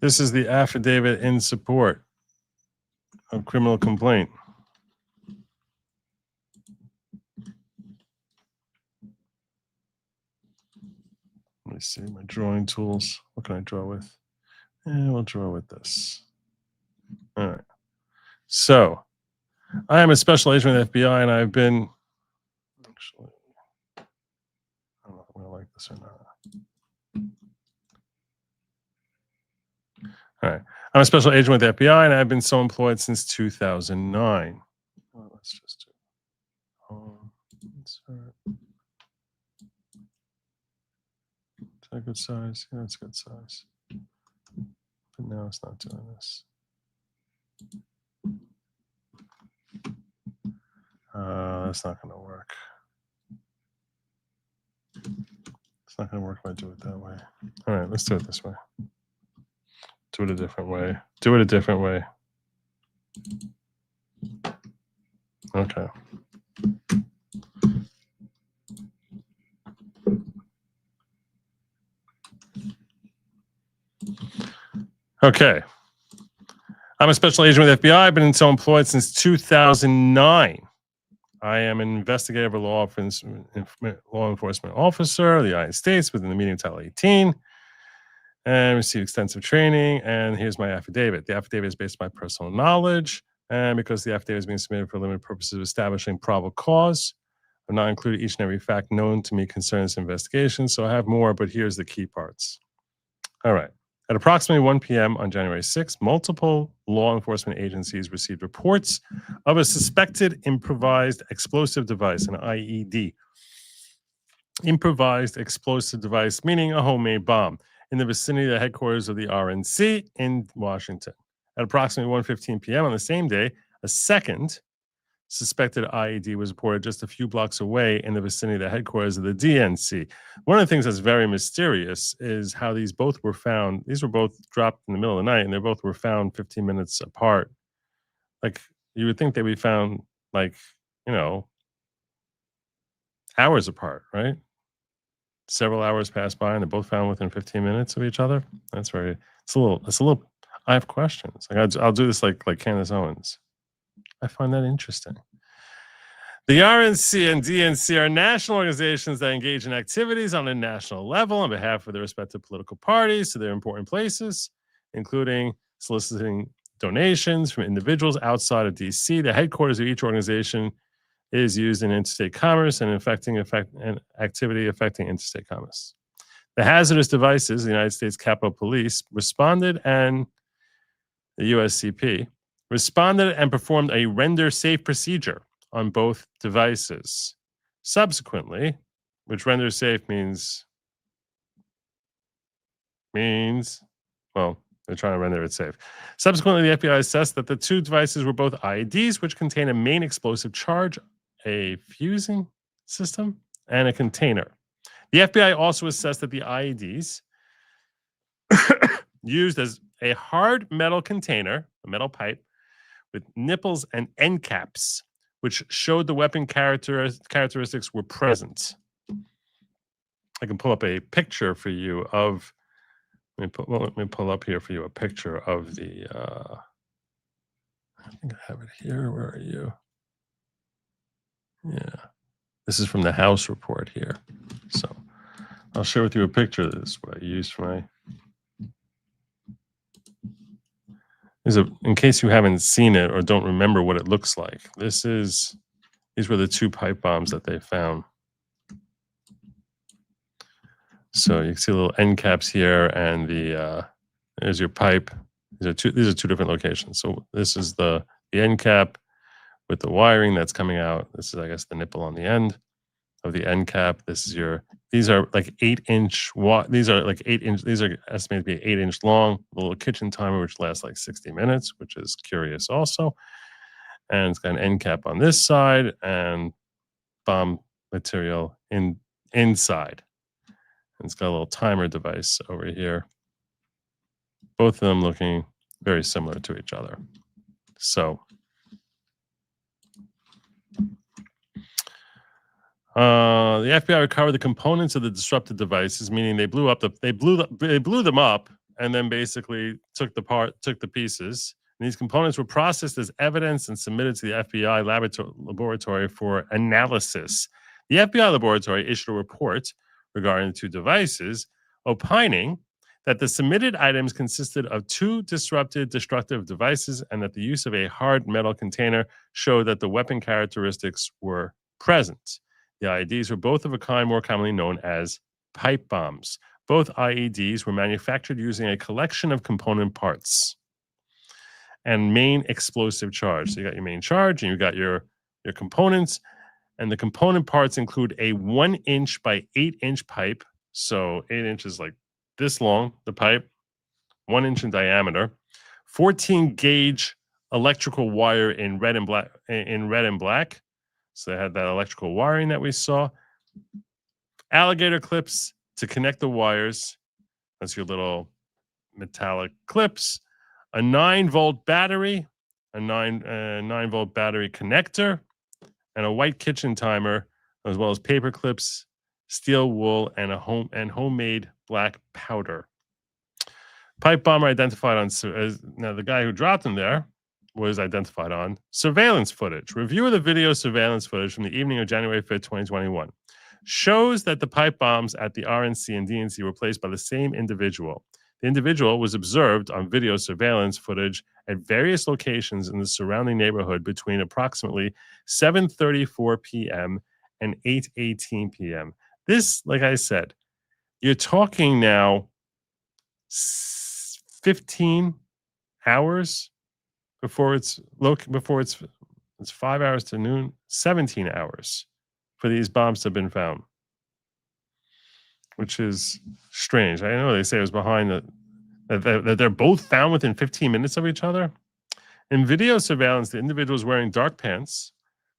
This is the affidavit in support of criminal complaint. Let me see my drawing tools. What can I draw with? We'll draw with this. All right. So I am a special agent with FBI, and I've been, actually, I don't know if I'm going to like this or not. All right. I'm a special agent with the FBI, and I've been so employed since 2009. Well, let's just do insert. Is that a good size? Yeah, it's a good size. But now it's not doing this. That's not going to work. It's not going to work if I do it that way. All right, let's do it this way. Do it a different way. Do it a different way. Okay. Okay. I'm a special agent with FBI. I've been so employed since 2009. I am an investigative law enforcement officer of the United States within the meaning of Title 18 and received extensive training. And here's my affidavit. The affidavit is based on my personal knowledge. And because the affidavit is being submitted for limited purposes of establishing probable cause, but not included each and every fact known to me concerning this investigation. So I have more, but here's the key parts. All right. At approximately 1 p.m. on January 6th, multiple law enforcement agencies received reports of a suspected improvised explosive device, an IED. Improvised explosive device, meaning a homemade bomb, in the vicinity of the headquarters of the RNC in Washington. At approximately 1:15 p.m. on the same day, a second suspected IED was reported just a few blocks away in the vicinity of the headquarters of the DNC. One of the things that's very mysterious is how these both were found. These were both dropped in the middle of the night, and they both were found 15 minutes apart. Like, you would think they'd be found, like, you know, hours apart, right? Several hours passed by, and they're both found within 15 minutes of each other. It's a little, I have questions. Like, I'll do this like Candace Owens. I find that interesting. The RNC and DNC are national organizations that engage in activities on a national level on behalf of their respective political parties to their important places, including soliciting donations from individuals outside of DC. The headquarters of each organization is used in interstate commerce and activity affecting interstate commerce. The hazardous devices, the United States Capitol Police responded, and the USCP responded and performed a render safe procedure on both devices. Subsequently, which render safe means, well, they're trying to render it safe. Subsequently, the FBI assessed that the two devices were both IEDs, which contain a main explosive charge, a fusing system, and a container. The FBI also assessed that the IEDs used as a hard metal container, a metal pipe, with nipples and end caps, which showed the weapon characteristics were present. I can pull up a picture for you of, let me pull up here for you a picture of the, I think I have it here. Where are you? Yeah. This is from the House report here. So I'll share with you a picture of this, what I used for my, in case you haven't seen it or don't remember what it looks like. These were the two pipe bombs that they found. So you can see little end caps here, and there's your pipe. These are two different locations. So this is the end cap with the wiring that's coming out. This is, I guess, the nipple on the end of the end cap. These are like 8-inch these are like 8-inch, these are estimated to be 8-inch long, a little kitchen timer which lasts like 60 minutes, which is curious also. And it's got an end cap on this side and bomb material inside. And it's got a little timer device over here. Both of them looking very similar to each other. So the FBI recovered the components of the disrupted devices, meaning they blew them up and then basically took the pieces. And these components were processed as evidence and submitted to the FBI laboratory for analysis. The FBI laboratory issued a report regarding the two devices, opining that the submitted items consisted of two disrupted destructive devices and that the use of a hard metal container showed that the weapon characteristics were present. The IEDs were both of a kind more commonly known as pipe bombs. Both IEDs were manufactured using a collection of component parts and main explosive charge. So you got your main charge and you got your components, and the component parts include a 1-inch by 8-inch pipe. So 8 inches like this long, the pipe, 1 inch in diameter, 14 gauge electrical wire in red and black. So they had that electrical wiring that we saw. Alligator clips to connect the wires. That's your little metallic clips. A 9-volt battery, a 9-volt battery connector, and a white kitchen timer, as well as paper clips, steel wool, and homemade black powder. Pipe bomber identified on now the guy who dropped him there was identified on surveillance footage. Review of the video surveillance footage from the evening of January 5th, 2021 shows that the pipe bombs at the RNC and DNC were placed by the same individual. The individual was observed on video surveillance footage at various locations in the surrounding neighborhood between approximately 7:34 p.m. and 8:18 p.m. This, like I said, you're talking now 15 hours before it's 5 hours to noon, 17 hours for these bombs to have been found, which is strange. I know they say it was behind that they're both found within 15 minutes of each other. In video surveillance, the individual was wearing dark pants,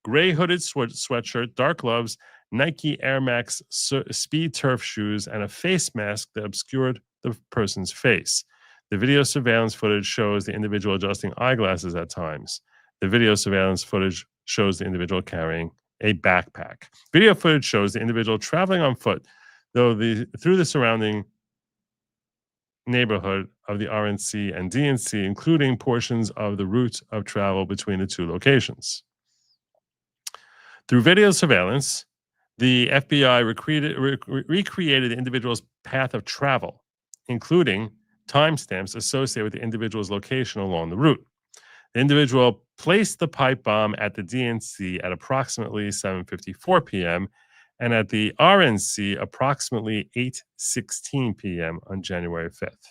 gray hooded sweatshirt, dark gloves, Nike Air Max speed turf shoes, and a face mask that obscured the person's face. The video surveillance footage shows the individual adjusting eyeglasses at times. The video surveillance footage shows the individual carrying a backpack. Video footage shows the individual traveling on foot, through the surrounding neighborhood of the RNC and DNC, including portions of the route of travel between the two locations. Through video surveillance, the FBI recreated the individual's path of travel, including timestamps associated with the individual's location along the route. The individual placed the pipe bomb at the DNC at approximately 7:54 p.m. and at the RNC approximately 8:16 p.m. on January 5th.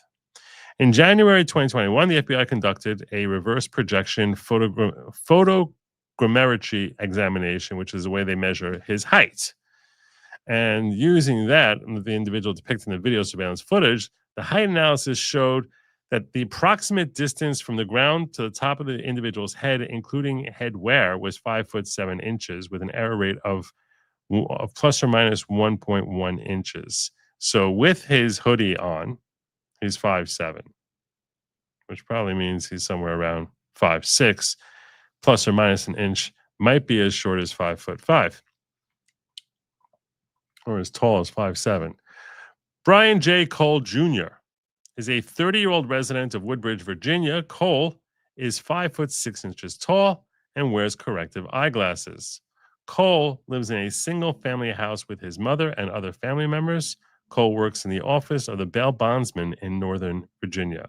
In January 2021, the FBI conducted a reverse projection photogrammetry examination, which is the way they measure his height. And using that, the individual depicted in the video surveillance footage, the height analysis showed that the approximate distance from the ground to the top of the individual's head, including head wear, was 5'7" with an error rate of plus or minus 1.1 inches. So with his hoodie on, he's 5'7", which probably means he's somewhere around 5'6", plus or minus an inch, might be as short as 5'5", or as tall as 5'7". Brian J. Cole Jr. is a 30-year-old resident of Woodbridge, Virginia. Cole is 5'6" tall and wears corrective eyeglasses. Cole lives in a single-family house with his mother and other family members. Cole works in the office of the bail bondsman in Northern Virginia.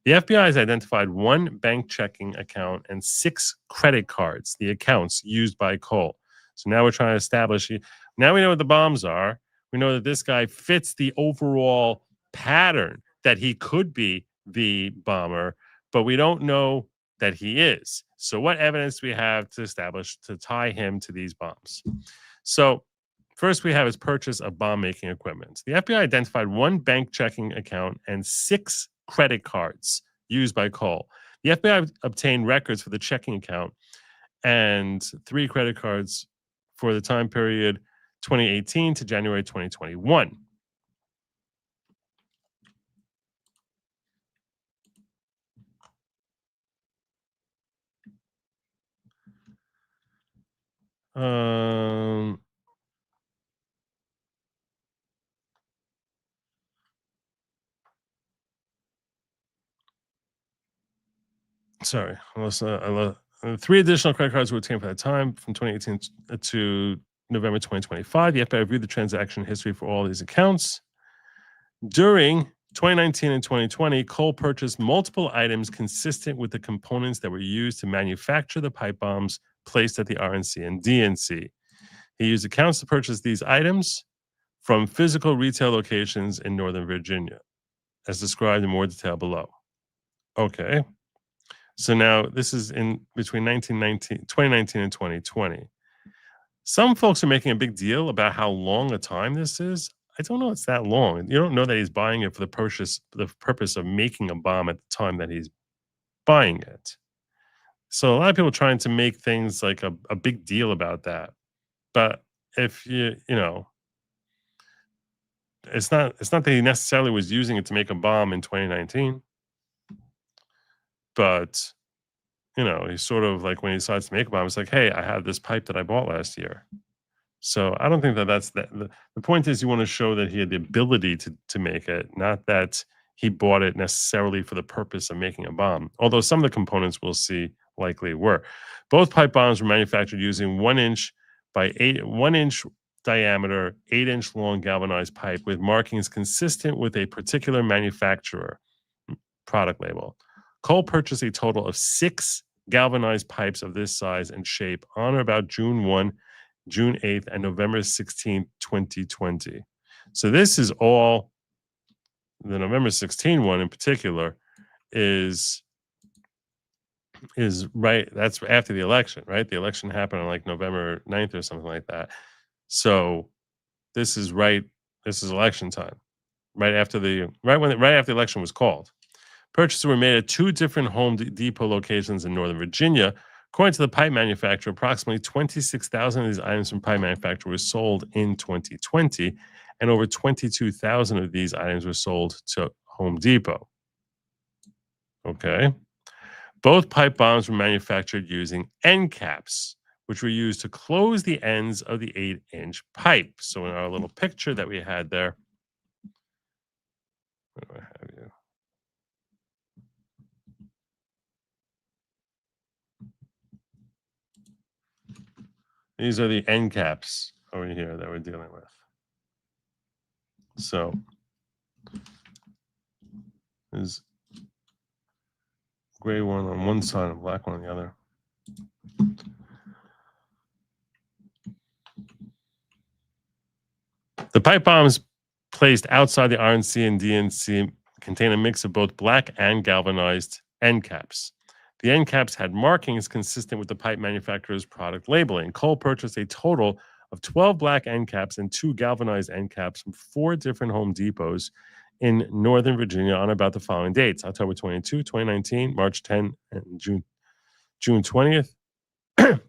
The FBI has identified one bank checking account and 6 credit cards, the accounts used by Cole. So now we're trying to establish, now we know what the bombs are. We know that this guy fits the overall pattern that he could be the bomber, but we don't know that he is. So what evidence do we have to establish to tie him to these bombs? So first we have his purchase of bomb-making equipment. The FBI identified one bank checking account and 6 credit cards used by Cole. The FBI obtained records for the checking account and 3 credit cards for the time period 2018 to January 2021. Sorry, I lost 3 additional credit cards were obtained for that time from 2018 to November 2025. The FBI reviewed the transaction history for all these accounts. During 2019 and 2020, Cole purchased multiple items consistent with the components that were used to manufacture the pipe bombs placed at the RNC and DNC. He used accounts to purchase these items from physical retail locations in Northern Virginia, as described in more detail below. Okay. So now this is in between 2019 and 2020. Some folks are making a big deal about how long a time this is. I don't know it's that long. You don't know that he's buying it for the purpose of making a bomb at the time that he's buying it. So a lot of people are trying to make things like a big deal about that. But if you know, it's not that he necessarily was using it to make a bomb in 2019. But, you know, he's sort of like when he decides to make a bomb, it's like, hey, I have this pipe that I bought last year. So I don't think that that's the point is you want to show that he had the ability to make it, not that he bought it necessarily for the purpose of making a bomb. Although some of the components we'll see likely were. Both pipe bombs were manufactured using 1 inch by 1 inch diameter, 8-inch long galvanized pipe with markings consistent with a particular manufacturer product label. Cole purchased a total of 6 galvanized pipes of this size and shape on or about June 1, June 8th, and November 16th, 2020. So this is all, the November 16 one in particular is right, that's after the election, right? The election happened on like November 9th or something like that. So this is election time, right after the election was called. Purchases were made at 2 different Home Depot locations in Northern Virginia. According to the pipe manufacturer, approximately 26,000 of these items from pipe manufacturer were sold in 2020, and over 22,000 of these items were sold to Home Depot. Okay. Both pipe bombs were manufactured using end caps, which were used to close the ends of the 8-inch pipe. So in our little picture that we had there, where do I have you? These are the end caps over here that we're dealing with. So there's gray one on one side and black one on the other. The pipe bombs placed outside the RNC and DNC contain a mix of both black and galvanized end caps. The end caps had markings consistent with the pipe manufacturer's product labeling. Cole purchased a total of 12 black end caps and 2 galvanized end caps from 4 different Home Depots in Northern Virginia on about the following dates: October 22, 2019, March 10, and June 20th,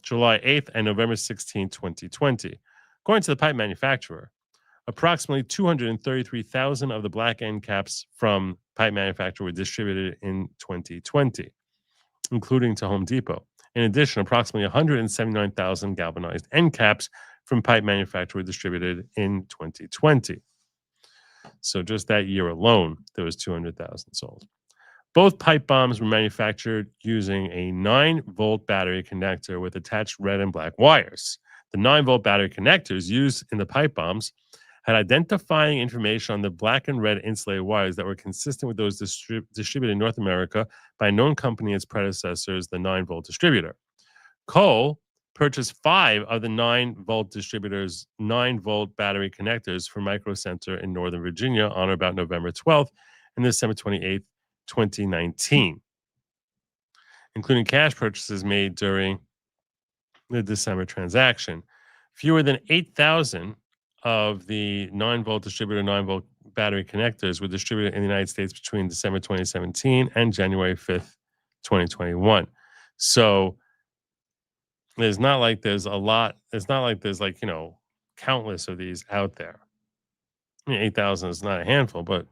July 8th, and November 16, 2020. According to the pipe manufacturer, approximately 233,000 of the black end caps from pipe manufacturer were distributed in 2020, including to Home Depot. In addition, approximately 179,000 galvanized end caps from pipe manufacturer were distributed in 2020. So just that year alone, there was 200,000 sold. Both pipe bombs were manufactured using a 9-volt battery connector with attached red and black wires. The 9-volt battery connectors used in the pipe bombs had identifying information on the black and red insulated wires that were consistent with those distributed in North America by a known company and its predecessors, the 9-volt distributor. Cole purchased 5 of the 9-volt distributor's 9-volt battery connectors from Micro Center in Northern Virginia on or about November 12th and December 28th, 2019, including cash purchases made during the December transaction. Fewer than 8,000 of the 9-volt distributor 9-volt battery connectors were distributed in the United States between December 2017 and January 5th, 2021. So it's not like there's a lot. It's not like there's like, countless of these out there. I mean, 8,000 is not a handful, but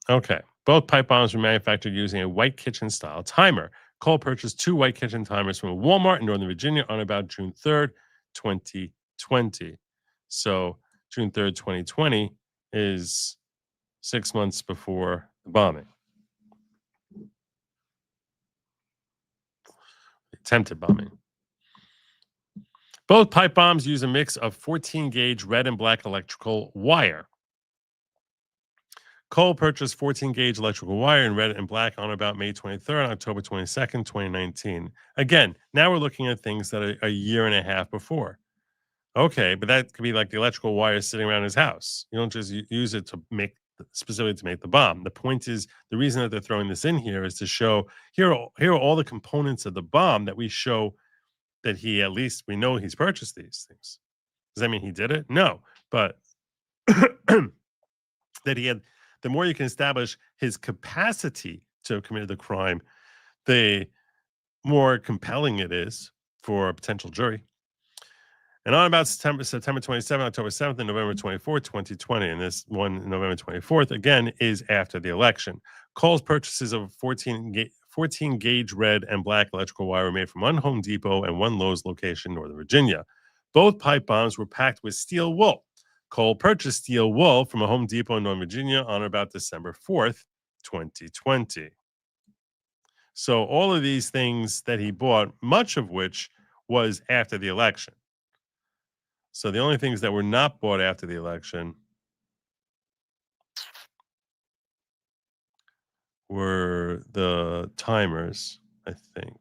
okay. Both pipe bombs were manufactured using a white kitchen style timer. Cole purchased 2 white kitchen timers from a Walmart in Northern Virginia on about June 3rd, 2020. So June 3rd, 2020 is 6 months before the bombing. Attempted bombing. Both pipe bombs use a mix of 14-gauge red and black electrical wire. Cole purchased 14-gauge electrical wire in red and black on about May 23rd and October 22nd, 2019. Again, now we're looking at things that are a year and a half before. Okay, but that could be like the electrical wire sitting around his house. You don't just use it to specifically to make the bomb. The point is, the reason that they're throwing this in here is to show, here are all the components of the bomb that we show that he, at least we know he's purchased these things. Does that mean he did it? No, but that he had, the more you can establish his capacity to have committed the crime, the more compelling it is for a potential jury. And on about September 27th, October 7th, and November 24th, 2020, and this one, November 24th, again, is after the election. Cole's purchases of 14-gauge red and black electrical wire were made from one Home Depot and one Lowe's location in Northern Virginia. Both pipe bombs were packed with steel wool. Cole purchased steel wool from a Home Depot in Northern Virginia on or about December 4th, 2020. So all of these things that he bought, much of which was after the election. So the only things that were not bought after the election were the timers, I think.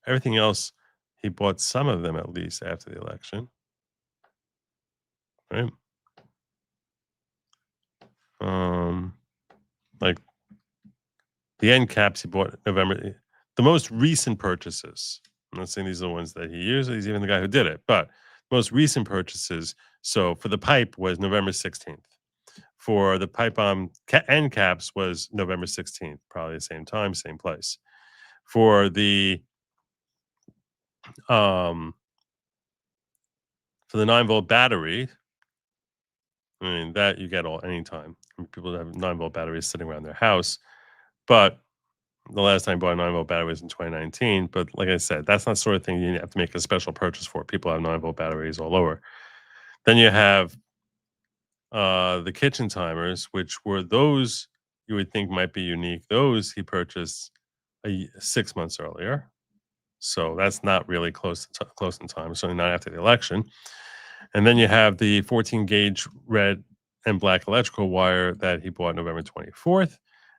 Everything else he bought some of them at least after the election, right? Like the end caps he bought November. The most recent purchases. I'm not saying these are the ones that he used. He's even the guy who did it, but most recent purchases. So for the pipe was November 16th. For the pipe bomb end caps was November 16th, probably the same time, same place. For the 9-volt battery, I mean that you get all anytime. People have 9-volt batteries sitting around their house, but the last time I bought a 9-volt battery was in 2019. But like I said, that's not the sort of thing you have to make a special purchase for. People have 9-volt batteries all over. Then you have the kitchen timers, which were those you would think might be unique. Those he purchased 6 months earlier. So that's not really close in time, certainly not after the election. And then you have the 14-gauge red and black electrical wire that he bought November 24th.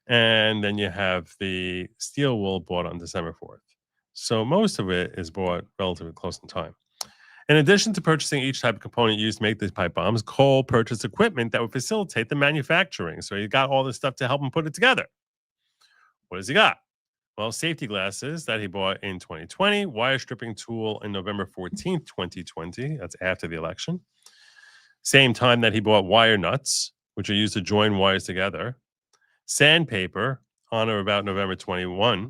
And then you have the steel wool bought on December 4th. So most of it is bought relatively close in time. In addition to purchasing each type of component used to make these pipe bombs, Cole purchased equipment that would facilitate the manufacturing. So he got all this stuff to help him put it together. What does he got? Well, safety glasses that he bought in 2020, wire stripping tool in November 14th, 2020. That's after the election. Same time that he bought wire nuts, which are used to join wires together. Sandpaper on or about November 21,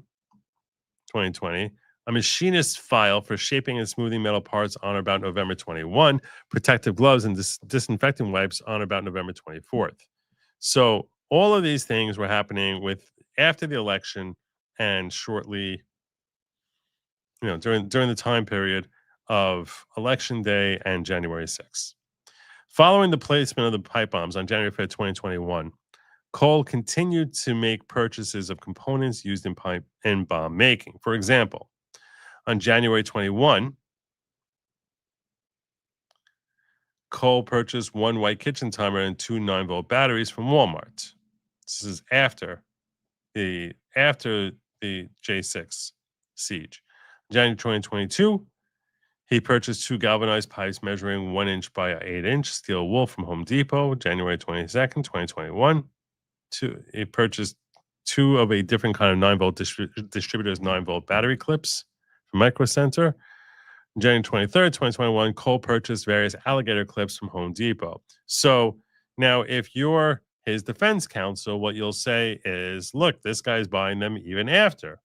2020. A machinist file for shaping and smoothing metal parts on or about November 21. Protective gloves and disinfecting wipes on or about November 24th. So all of these things were happening after the election and shortly, during the time period of Election Day and January 6th. Following the placement of the pipe bombs on January 5th, 2021, Cole continued to make purchases of components used in pipe and bomb making. For example, on January 21, Cole purchased 1 white kitchen timer and 2 9-volt batteries from Walmart. This is after the J6 siege. January 2022, he purchased 2 galvanized pipes measuring 1 inch by 8 inch steel wool from Home Depot. January 22nd, 2021, he purchased 2 of a different kind of 9-volt distributor's 9-volt battery clips from Micro Center. January 23rd, 2021, Cole purchased various alligator clips from Home Depot. So now if you're his defense counsel, what you'll say is, look, this guy's buying them even after.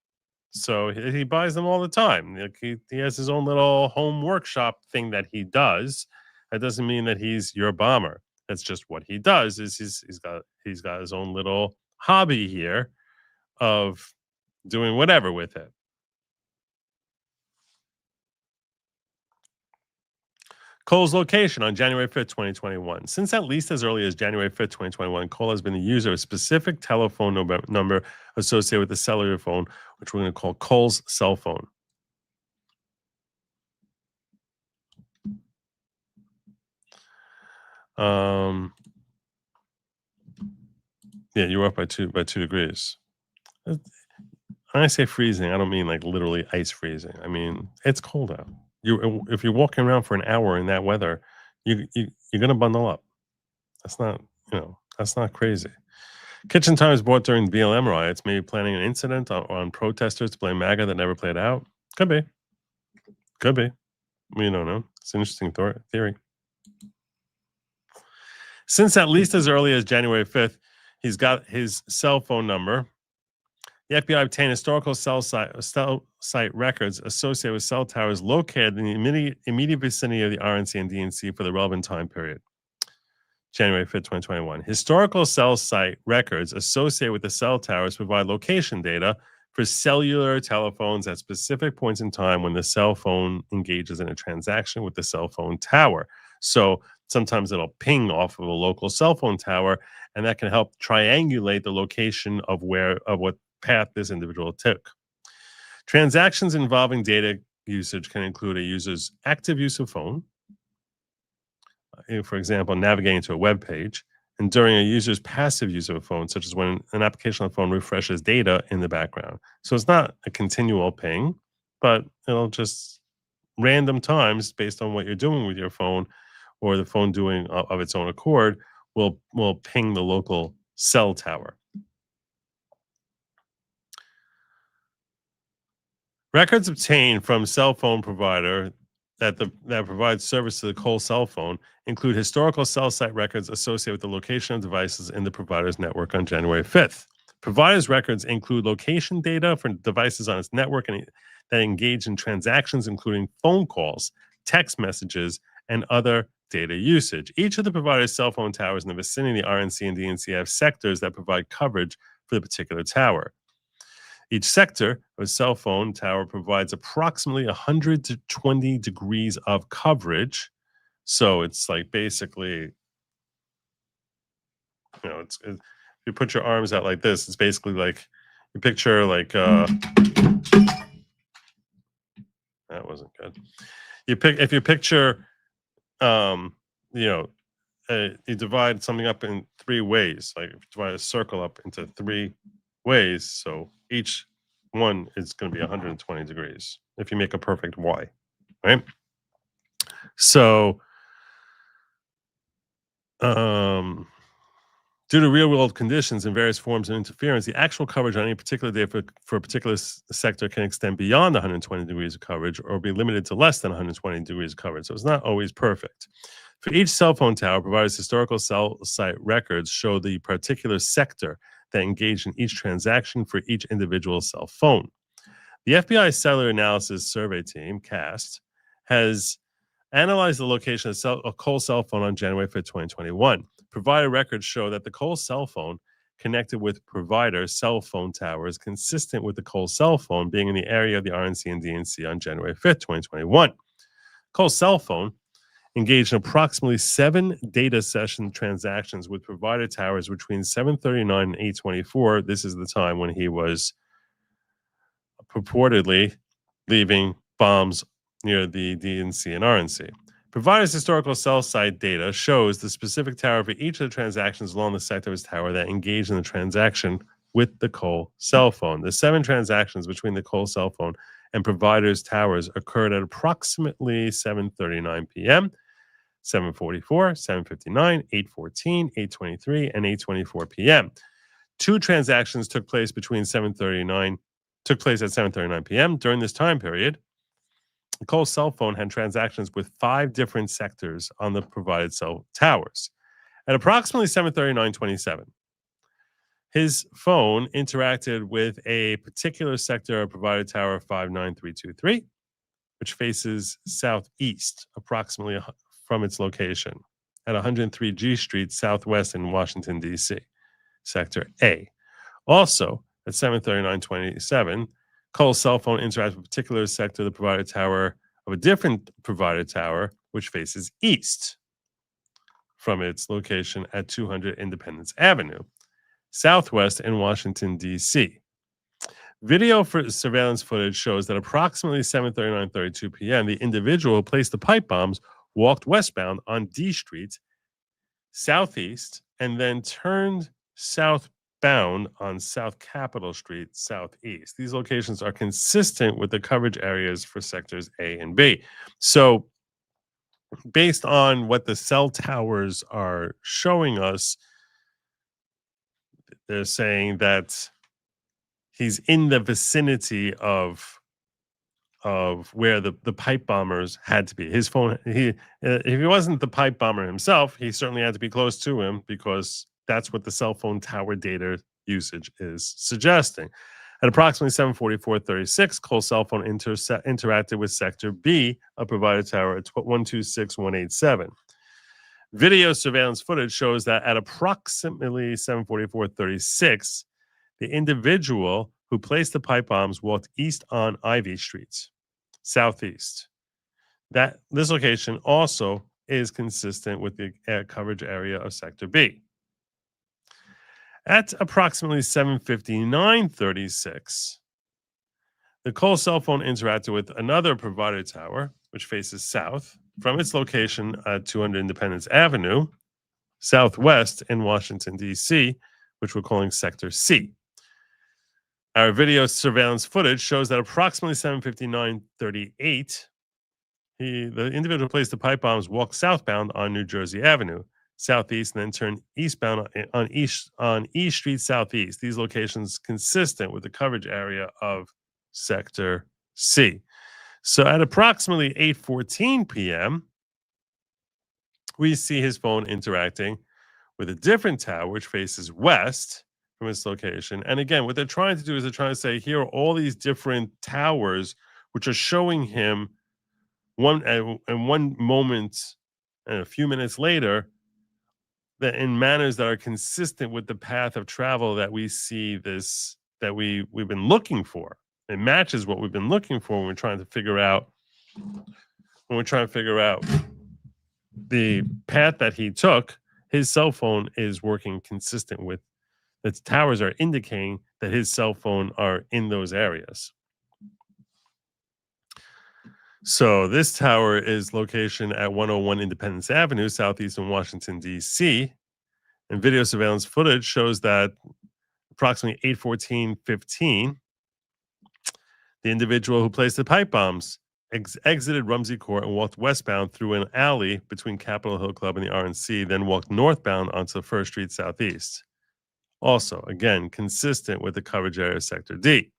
So he buys them all the time. He has his own little home workshop thing that he does. That doesn't mean that he's your bomber. That's just what he does. Is he's got his own little hobby here of doing whatever with it. Cole's location on January 5th, 2021. Since at least as early as January 5th, 2021, Cole has been the user of a specific telephone number associated with the cellular phone, which we're going to call Cole's cell phone. Yeah, you were up by two degrees. When I say freezing, I don't mean like literally ice freezing. I mean, it's cold out. If you're walking around for an hour in that weather, you're gonna bundle up. That's not crazy. Kitchen time was bought during BLM riots, maybe planning an incident on protesters to blame MAGA that never played out. Could be. We don't know. It's an interesting theory. Since at least as early as January 5th, he's got his cell phone number. The FBI obtained historical cell site records associated with cell towers located in the immediate vicinity of the RNC and DNC for the relevant time period. January 5th, 2021. Historical cell site records associated with the cell towers provide location data for cellular telephones at specific points in time when the cell phone engages in a transaction with the cell phone tower. So sometimes it'll ping off of a local cell phone tower, and that can help triangulate the location of what path this individual took. Transactions involving data usage can include a user's active use of phone, for example, navigating to a web page, and during a user's passive use of a phone, such as when an application on the phone refreshes data in the background. So it's not a continual ping, but it'll just random times based on what you're doing with your phone, or the phone doing of its own accord, will ping the local cell tower. Records obtained from cell phone provider that provides service to the Cole cell phone include historical cell site records associated with the location of devices in the provider's network on January 5th. Provider's records include location data for devices on its network and that engage in transactions, including phone calls, text messages, and other data usage. Each of the provider's cell phone towers in the vicinity of the RNC and DNC have sectors that provide coverage for the particular tower. Each sector of a cell phone tower provides approximately 100 to 20 degrees of coverage. So it's like basically, if you put your arms out like this, it's basically like you picture like that wasn't good. If you picture you divide something up in 3 ways, like if you divide a circle up into 3 ways, so each one is going to be 120 degrees if you make a perfect Y, right? So due to real-world conditions and various forms of interference, the actual coverage on any particular day for a particular sector can extend beyond 120 degrees of coverage or be limited to less than 120 degrees of coverage. So it's not always perfect. For each cell phone tower, providers' historical cell site records show the particular sector that engaged in each transaction for each individual cell phone. The FBI Cellular Analysis Survey Team, CAST, has analyzed the location of a Cole cell phone on January 5th, 2021. Provider records show that the Cole cell phone connected with provider cell phone towers consistent with the Cole cell phone being in the area of the RNC and DNC on January 5th, 2021. Cole cell phone engaged in approximately 7 data session transactions with provider towers between 7:39 and 8:24. This is the time when he was purportedly leaving bombs near the DNC and RNC. Provider's historical cell site data shows the specific tower for each of the transactions along the sector of his tower that engaged in the transaction with the Cole cell phone. The 7 transactions between the Cole cell phone and provider's towers occurred at approximately 7:39 p.m., 7:44, 7:59, 8:14, 8:23, and 8:24 p.m. 2 transactions took place at 7:39 p.m. During this time period, the Cole cell phone had transactions with 5 different sectors on the provided cell towers. At approximately 7:39:27, his phone interacted with a particular sector of provided tower 59323, which faces southeast, approximately from its location at 103 G Street Southwest in Washington, D.C., Sector A. Also, at 7:39:27, Cole's cell phone interacts with a particular sector of the provider tower of a different provider tower, which faces east from its location at 200 Independence Avenue, Southwest in Washington, D.C. Video for surveillance footage shows that approximately 7:39:32 p.m., the individual who placed the pipe bombs walked westbound on D Street, southeast, and then turned southbound on South Capitol Street, southeast. These locations are consistent with the coverage areas for sectors A and B. So, based on what the cell towers are showing us, they're saying that he's in the vicinity of where the pipe bombers had to be. His phone, if he wasn't the pipe bomber himself, he certainly had to be close to him because that's what the cell phone tower data usage is suggesting. At approximately 7:44:36, Cole's cell phone interacted with Sector B, a provider tower at 126187. Video surveillance footage shows that at approximately 7:44:36, the individual who placed the pipe bombs walked east on Ivy Street, southeast. This location also is consistent with the coverage area of Sector B. At approximately 7:59:36, the Cole cell phone interacted with another provider tower, which faces south, from its location at 200 Independence Avenue, southwest in Washington, D.C., which we're calling Sector C. Our video surveillance footage shows that approximately 7:59:38, The individual who placed the pipe bombs walked southbound on New Jersey Avenue, southeast, and then turned eastbound on E Street Southeast. These locations consistent with the coverage area of Sector C. So at approximately 8:14 p.m., we see his phone interacting with a different tower, which faces west from its location. And again, what they're trying to do is they're trying to say, here are all these different towers, which are showing him one moment and a few minutes later, that in manners that are consistent with the path of travel that we see that we've been looking for. It matches what we've been looking for when we're trying to figure out the path that he took. His cell phone is working consistent with the towers are indicating that his cell phone are in those areas. So this tower is location at 101 Independence Avenue, southeast in Washington, D.C. And video surveillance footage shows that approximately 8:14:15, the individual who placed the pipe bombs exited Rumsey Court and walked westbound through an alley between Capitol Hill Club and the RNC, then walked northbound onto First Street Southeast. Also, again, consistent with the coverage area of Sector D.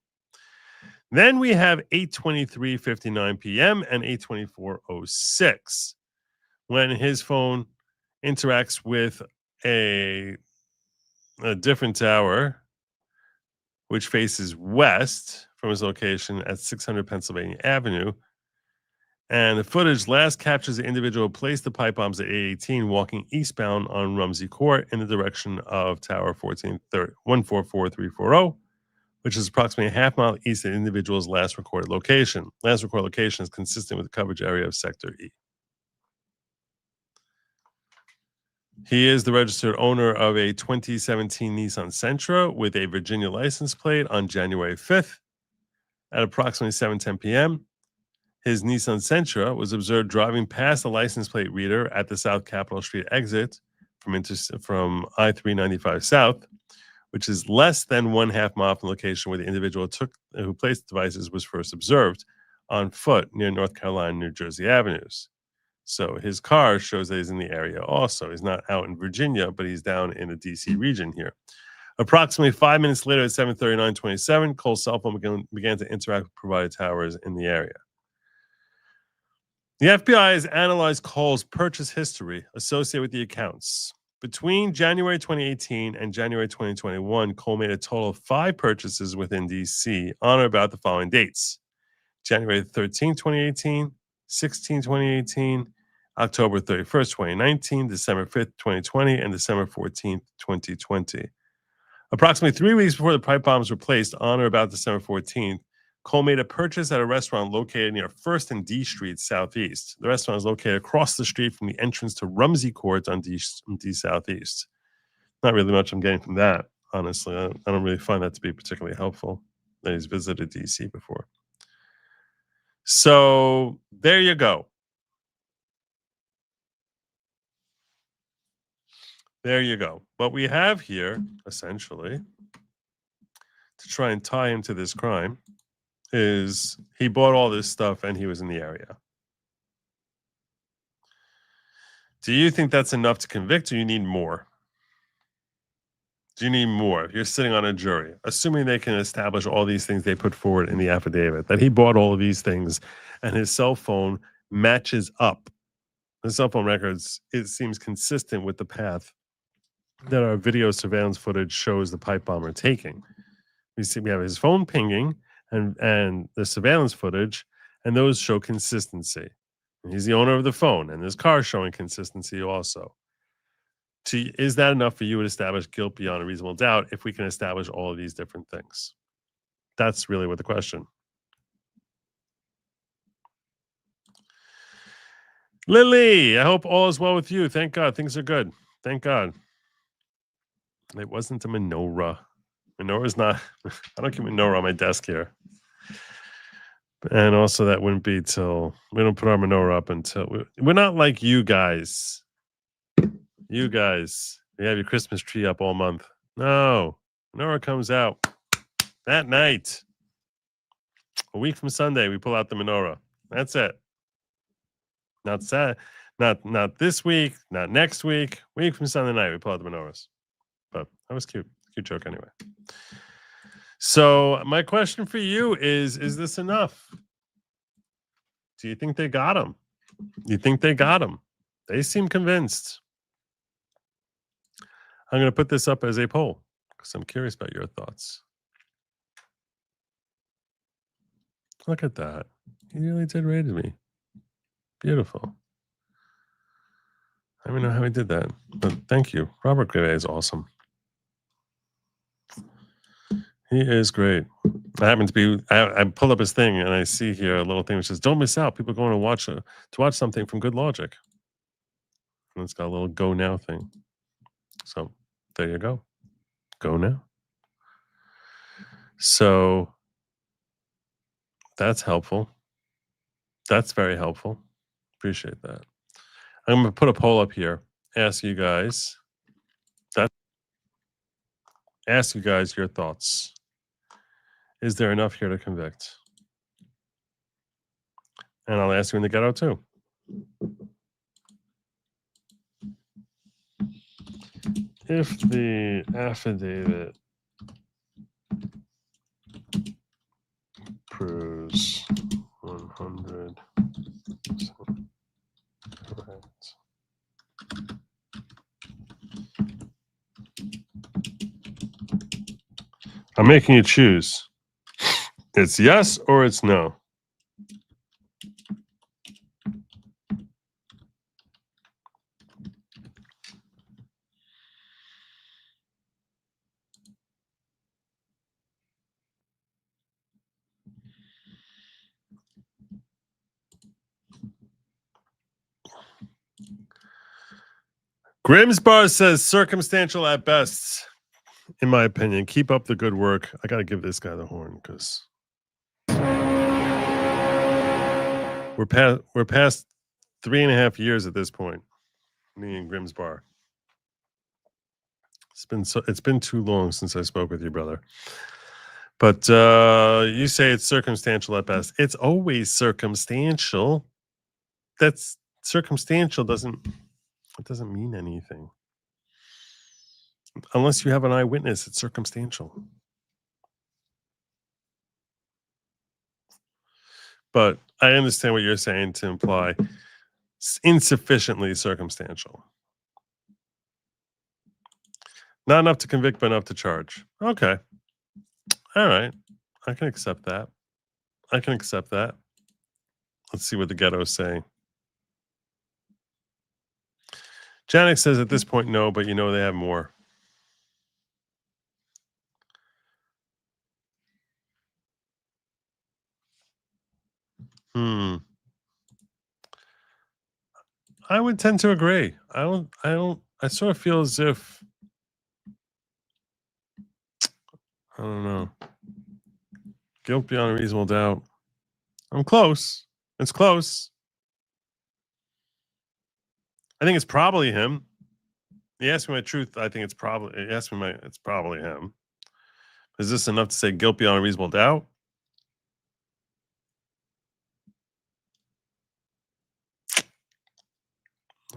Then we have 8:23:59 p.m. and 8:24:06 when his phone interacts with a different tower, which faces west from his location at 600 Pennsylvania Avenue. And the footage last captures the individual who placed the pipe bombs at 8:18 walking eastbound on Rumsey Court in the direction of Tower 144340, which is approximately a half mile east of the individual's last recorded location. Last recorded location is consistent with the coverage area of Sector E. He is the registered owner of a 2017 Nissan Sentra with a Virginia license plate on January 5th at approximately 7:10 p.m. His Nissan Sentra was observed driving past the license plate reader at the South Capitol Street exit from I-395 South, which is less than 1/2 mile from the location where the individual who placed the devices was first observed on foot near North Carolina and New Jersey Avenues. So his car shows that he's in the area also. He's not out in Virginia, but he's down in the D.C. region here. Approximately 5 minutes later at 7:39:27, Cole's cell phone began to interact with provided towers in the area. The FBI has analyzed Cole's purchase history associated with the accounts. Between January 2018 and January 2021, Cole made a total of 5 purchases within D.C. on or about the following dates: January 13, 2018, 16, 2018, October 31st, 2019, December 5th, 2020, and December 14th, 2020. Approximately 3 weeks before the pipe bombs were placed on or about December 14th, Cole made a purchase at a restaurant located near 1st and D Street Southeast. The restaurant is located across the street from the entrance to Rumsey Court on D Southeast. Not really much I'm getting from that, honestly. I don't really find that to be particularly helpful that he's visited D.C. before. So there you go. There you go. What we have here, essentially, to try and tie him to this crime, is he bought all this stuff and he was in the area. Do you think that's enough to convict, or you need more? Do you need more? If you're sitting on a jury, assuming they can establish all these things they put forward in the affidavit, that he bought all of these things and his cell phone matches up. The cell phone records, it seems consistent with the path that our video surveillance footage shows the pipe bomber taking. We have his phone pinging and the surveillance footage, and those show consistency. And he's the owner of the phone, and his car is showing consistency also. Is that enough for you to establish guilt beyond a reasonable doubt if we can establish all of these different things? That's really what the question. Lily, I hope all is well with you. Thank God. Things are good. Thank God. It wasn't a menorah. Menorah's not, I don't keep menorah on my desk here. And also that wouldn't be till, we don't put our menorah up until, we're not like you guys. You guys, you have your Christmas tree up all month. No, menorah comes out that night. A week from Sunday, we pull out the menorah. That's it. Not not this week, not next week. Week from Sunday night, we pull out the menorahs. But that was cute. Cute joke anyway. So my question for you is this enough? Do you think they got him? You think they got him? They seem convinced. I'm going to put this up as a poll because I'm curious about your thoughts. Look at that. He really did rated me. Beautiful. I don't even know how he did that, but thank you. Robert Gray is awesome. He is great. I happen to be, I pulled up his thing and I see here a little thing which says, don't miss out. People going to watch something from Good Logic. And it's got a little go now thing. So there you go. Go now. So that's helpful. That's very helpful. Appreciate that. I'm going to put a poll up here. Ask you guys your thoughts. Is there enough here to convict? And I'll ask you in the ghetto too. If the affidavit proves 100% correct, I'm making you choose. It's yes or it's no. Grimsbar says circumstantial at best, in my opinion. Keep up the good work. I got to give this guy the horn because we're past 3.5 years at this point. Me and Grimsbar. It's been too long since I spoke with you, brother. But you say it's circumstantial at best. It's always circumstantial. That's circumstantial doesn't mean anything. Unless you have an eyewitness, it's circumstantial. But I understand what you're saying to imply insufficiently circumstantial. Not enough to convict, but enough to charge. Okay. All right. I can accept that. Let's see what the ghetto is saying. Janik says at this point, no, but you know they have more. I would tend to agree. I sort of feel as if, I don't know. Guilt beyond a reasonable doubt. I'm close. It's close. I think it's probably him. You ask me my truth, I think it's probably, it's probably him. Is this enough to say guilt beyond a reasonable doubt?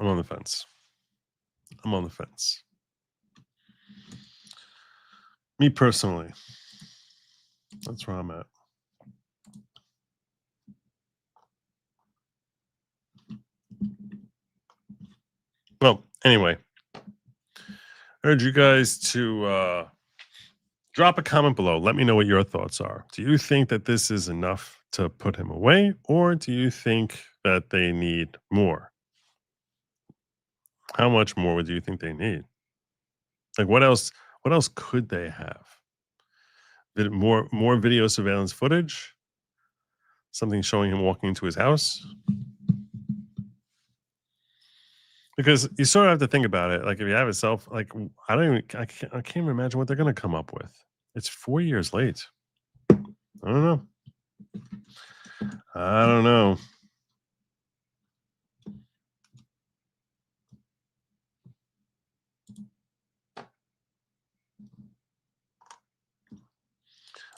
I'm on the fence. Me personally. That's where I'm at. Well, anyway, I urge you guys to drop a comment below. Let me know what your thoughts are. Do you think that this is enough to put him away, or do you think that they need more? How much more do you think they need? Like, what else could they have? More video surveillance footage? Something showing him walking into his house? Because you sort of have to think about it. Like, if you have a I can't even imagine what they're going to come up with. It's 4 years late. I don't know.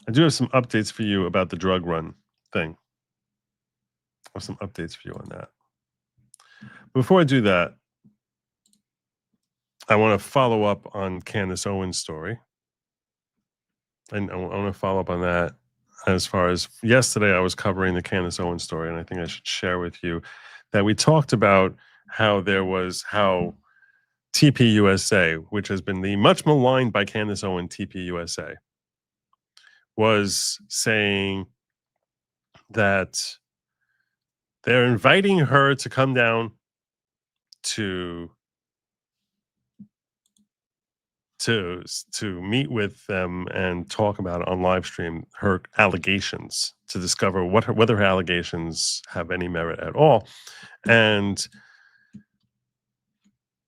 I do have some updates for you about the drug run thing. I have some updates for you on that. Before I do that, I want to follow up on Candace Owens' story. And I want to follow up on that as far as yesterday I was covering the Candace Owens story, and I think I should share with you that we talked about how TPUSA, which has been the much maligned by Candace Owens TPUSA, was saying that they're inviting her to come down to meet with them and talk about it on live stream, her allegations, to discover whether her allegations have any merit at all. And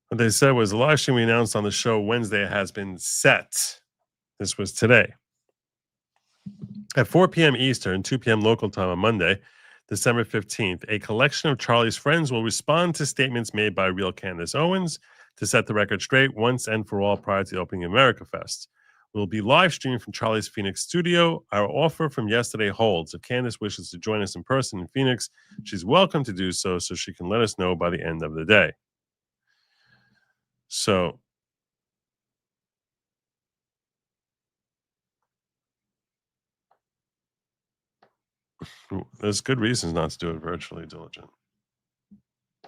what they said was the live stream we announced on the show Wednesday has been set. This was today. At 4 p.m. Eastern, 2 p.m. local time on Monday, December 15th, a collection of Charlie's friends will respond to statements made by real Candace Owens to set the record straight once and for all prior to the opening of America Fest. We'll be live streaming from Charlie's Phoenix studio. Our offer from yesterday holds. If Candace wishes to join us in person in Phoenix, she's welcome to do so she can let us know by the end of the day. So there's good reasons not to do it virtually, Diligent.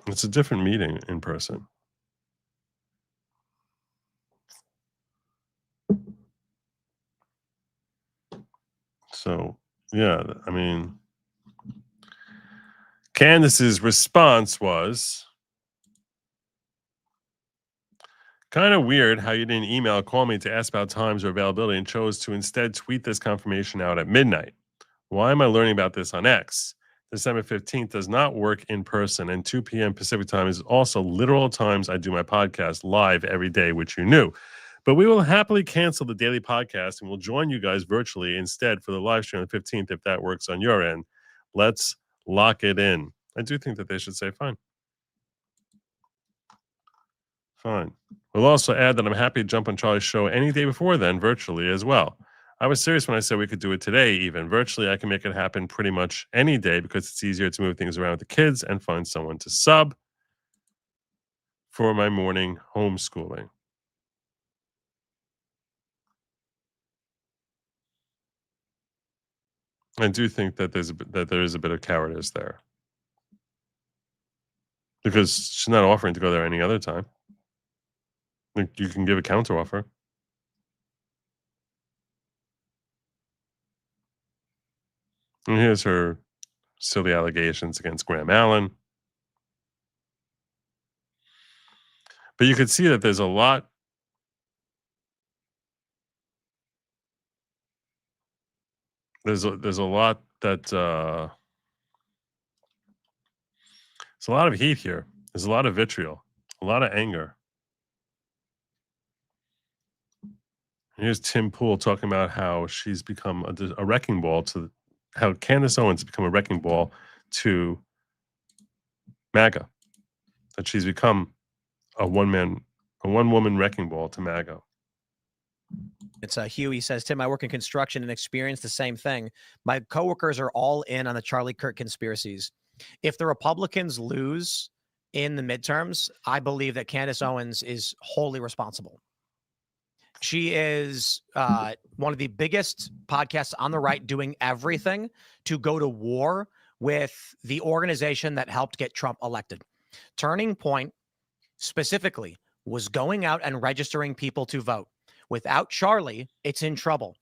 It's a different meeting in person. So, yeah, I mean, Candace's response was kind of weird how you didn't email or call me to ask about times or availability and chose to instead tweet this confirmation out at midnight. Why am I learning about this on X? December 15th does not work in person, and 2 p.m. Pacific time is also literal times I do my podcast live every day, which you knew. But we will happily cancel the daily podcast and we'll join you guys virtually instead for the live stream on the 15th if that works on your end. Let's lock it in. I do think that they should say fine. Fine. We'll also add that I'm happy to jump on Charlie's show any day before then, virtually as well. I was serious when I said we could do it today even. Virtually, I can make it happen pretty much any day because it's easier to move things around with the kids and find someone to sub for my morning homeschooling. I do think that there is a bit of cowardice there because she's not offering to go there any other time. Like, you can give a counter offer. And here's her silly allegations against Graham Allen. But you could see that there's a lot. There's a lot that there's a lot of heat here. There's a lot of vitriol, a lot of anger. Here's Tim Pool talking about how she's become a wrecking ball to how Candace Owens has become a wrecking ball to MAGA. That she's become a one-woman wrecking ball to MAGA. It's Huey says, Tim, I work in construction and experience the same thing. My coworkers are all in on the Charlie Kirk conspiracies. If the Republicans lose in the midterms, I believe that Candace Owens is wholly responsible. She is one of the biggest podcasts on the right doing everything to go to war with the organization that helped get Trump elected. Turning Point specifically was going out and registering people to vote. Without Charlie, it's in trouble.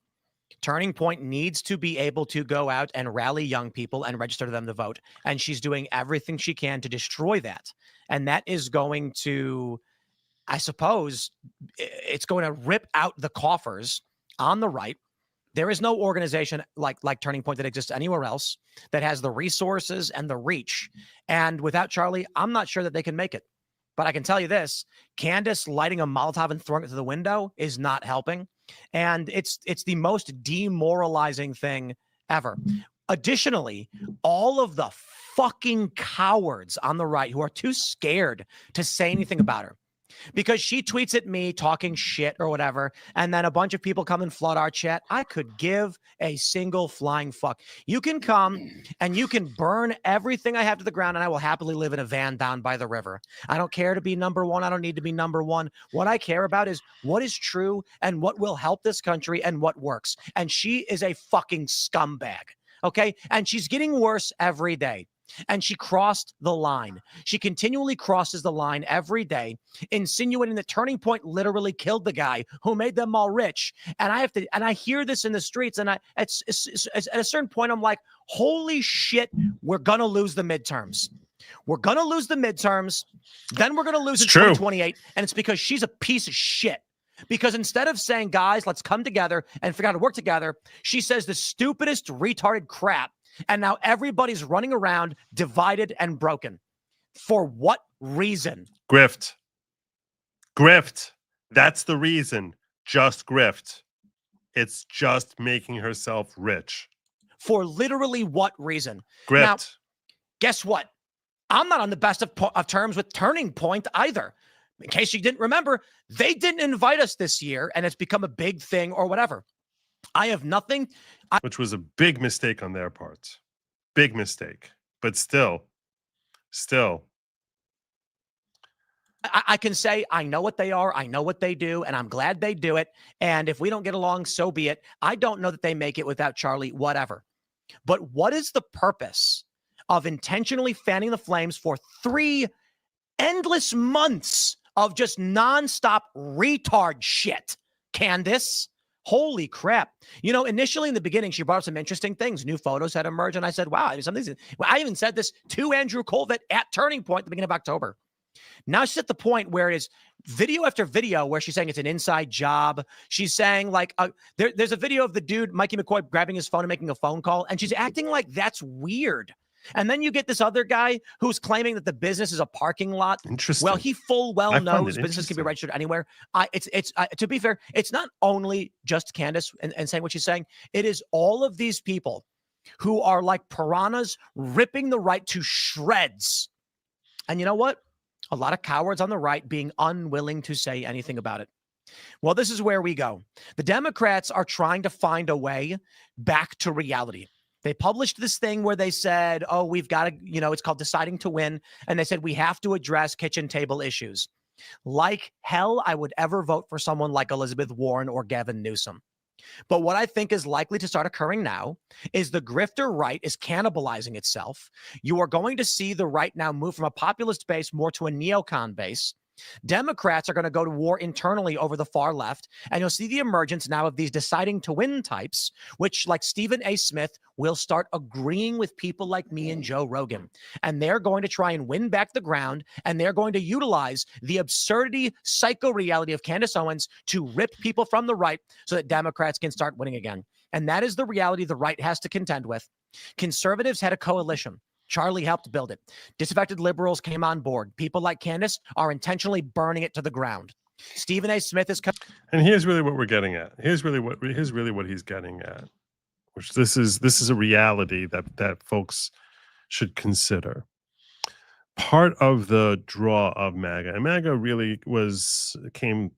Turning Point needs to be able to go out and rally young people and register them to vote. And she's doing everything she can to destroy that. And that is going to, I suppose, it's going to rip out the coffers on the right. There is no organization like Turning Point that exists anywhere else that has the resources and the reach. And without Charlie, I'm not sure that they can make it. But I can tell you this, Candace lighting a Molotov and throwing it through the window is not helping. And it's the most demoralizing thing ever. Additionally, all of the fucking cowards on the right who are too scared to say anything about her because she tweets at me talking shit or whatever, and then a bunch of people come and flood our chat. I could give a single flying fuck. You can come and you can burn everything I have to the ground, and I will happily live in a van down by the river. I don't care to be number one. I don't need to be number one. What I care about is what is true and what will help this country and what works. And she is a fucking scumbag. Okay. And she's getting worse every day. And she crossed the line. She continually crosses the line every day, insinuating that Turning Point literally killed the guy who made them all rich. And I hear this in the streets, and at a certain point, I'm like, holy shit, we're gonna lose the midterms. We're gonna lose the midterms, then we're gonna lose in 2028, and it's because she's a piece of shit. Because instead of saying, guys, let's come together and figure out how to work together, she says the stupidest, retarded crap. And now everybody's running around divided and broken. For what reason? Grift. Grift. That's the reason. Just grift. It's just making herself rich. For literally what reason? Grift. Now, guess what? I'm not on the best of terms with Turning Point either. In case you didn't remember, they didn't invite us this year, and it's become a big thing or whatever. I have nothing. Which was a big mistake on their part. Big mistake. But still. I can say, I know what they are. I know what they do, and I'm glad they do it. And if we don't get along, so be it. I don't know that they make it without Charlie, whatever. But what is the purpose of intentionally fanning the flames for 3 endless months of just nonstop retard shit, Candace? Holy crap. You know, initially in the beginning, she brought up some interesting things. New photos had emerged, and I said, wow, I even said this to Andrew Colvett at Turning Point at the beginning of October. Now she's at the point where it is video after video where she's saying it's an inside job. She's saying like, there's a video of the dude, Mikey McCoy, grabbing his phone and making a phone call, and she's acting like that's weird. And then you get this other guy who's claiming that the business is a parking lot. Interesting. Well, he knows businesses can be registered anywhere. To be fair, it's not only just Candace and saying what she's saying. It is all of these people who are like piranhas ripping the right to shreds. And you know what? A lot of cowards on the right being unwilling to say anything about it. Well, this is where we go. The Democrats are trying to find a way back to reality. They published this thing where they said, oh, we've got to, it's called Deciding to Win. And they said, we have to address kitchen table issues. Like hell, I would ever vote for someone like Elizabeth Warren or Gavin Newsom. But what I think is likely to start occurring now is the grifter right is cannibalizing itself. You are going to see the right now move from a populist base more to a neocon base. Democrats are going to go to war internally over the far left, and you'll see the emergence now of these deciding to win types, which, like Stephen A. Smith, will start agreeing with people like me and Joe Rogan. And they're going to try and win back the ground, and they're going to utilize the absurdity, psycho-reality of Candace Owens to rip people from the right so that Democrats can start winning again. And that is the reality the right has to contend with. Conservatives had a coalition. Charlie helped build it. Disaffected liberals came on board. People like Candace are intentionally burning it to the ground. Stephen A. Smith is and here's really what we're getting at. Here's really what he's getting at, which this is a reality that folks should consider. Part of the draw of MAGA, and MAGA really came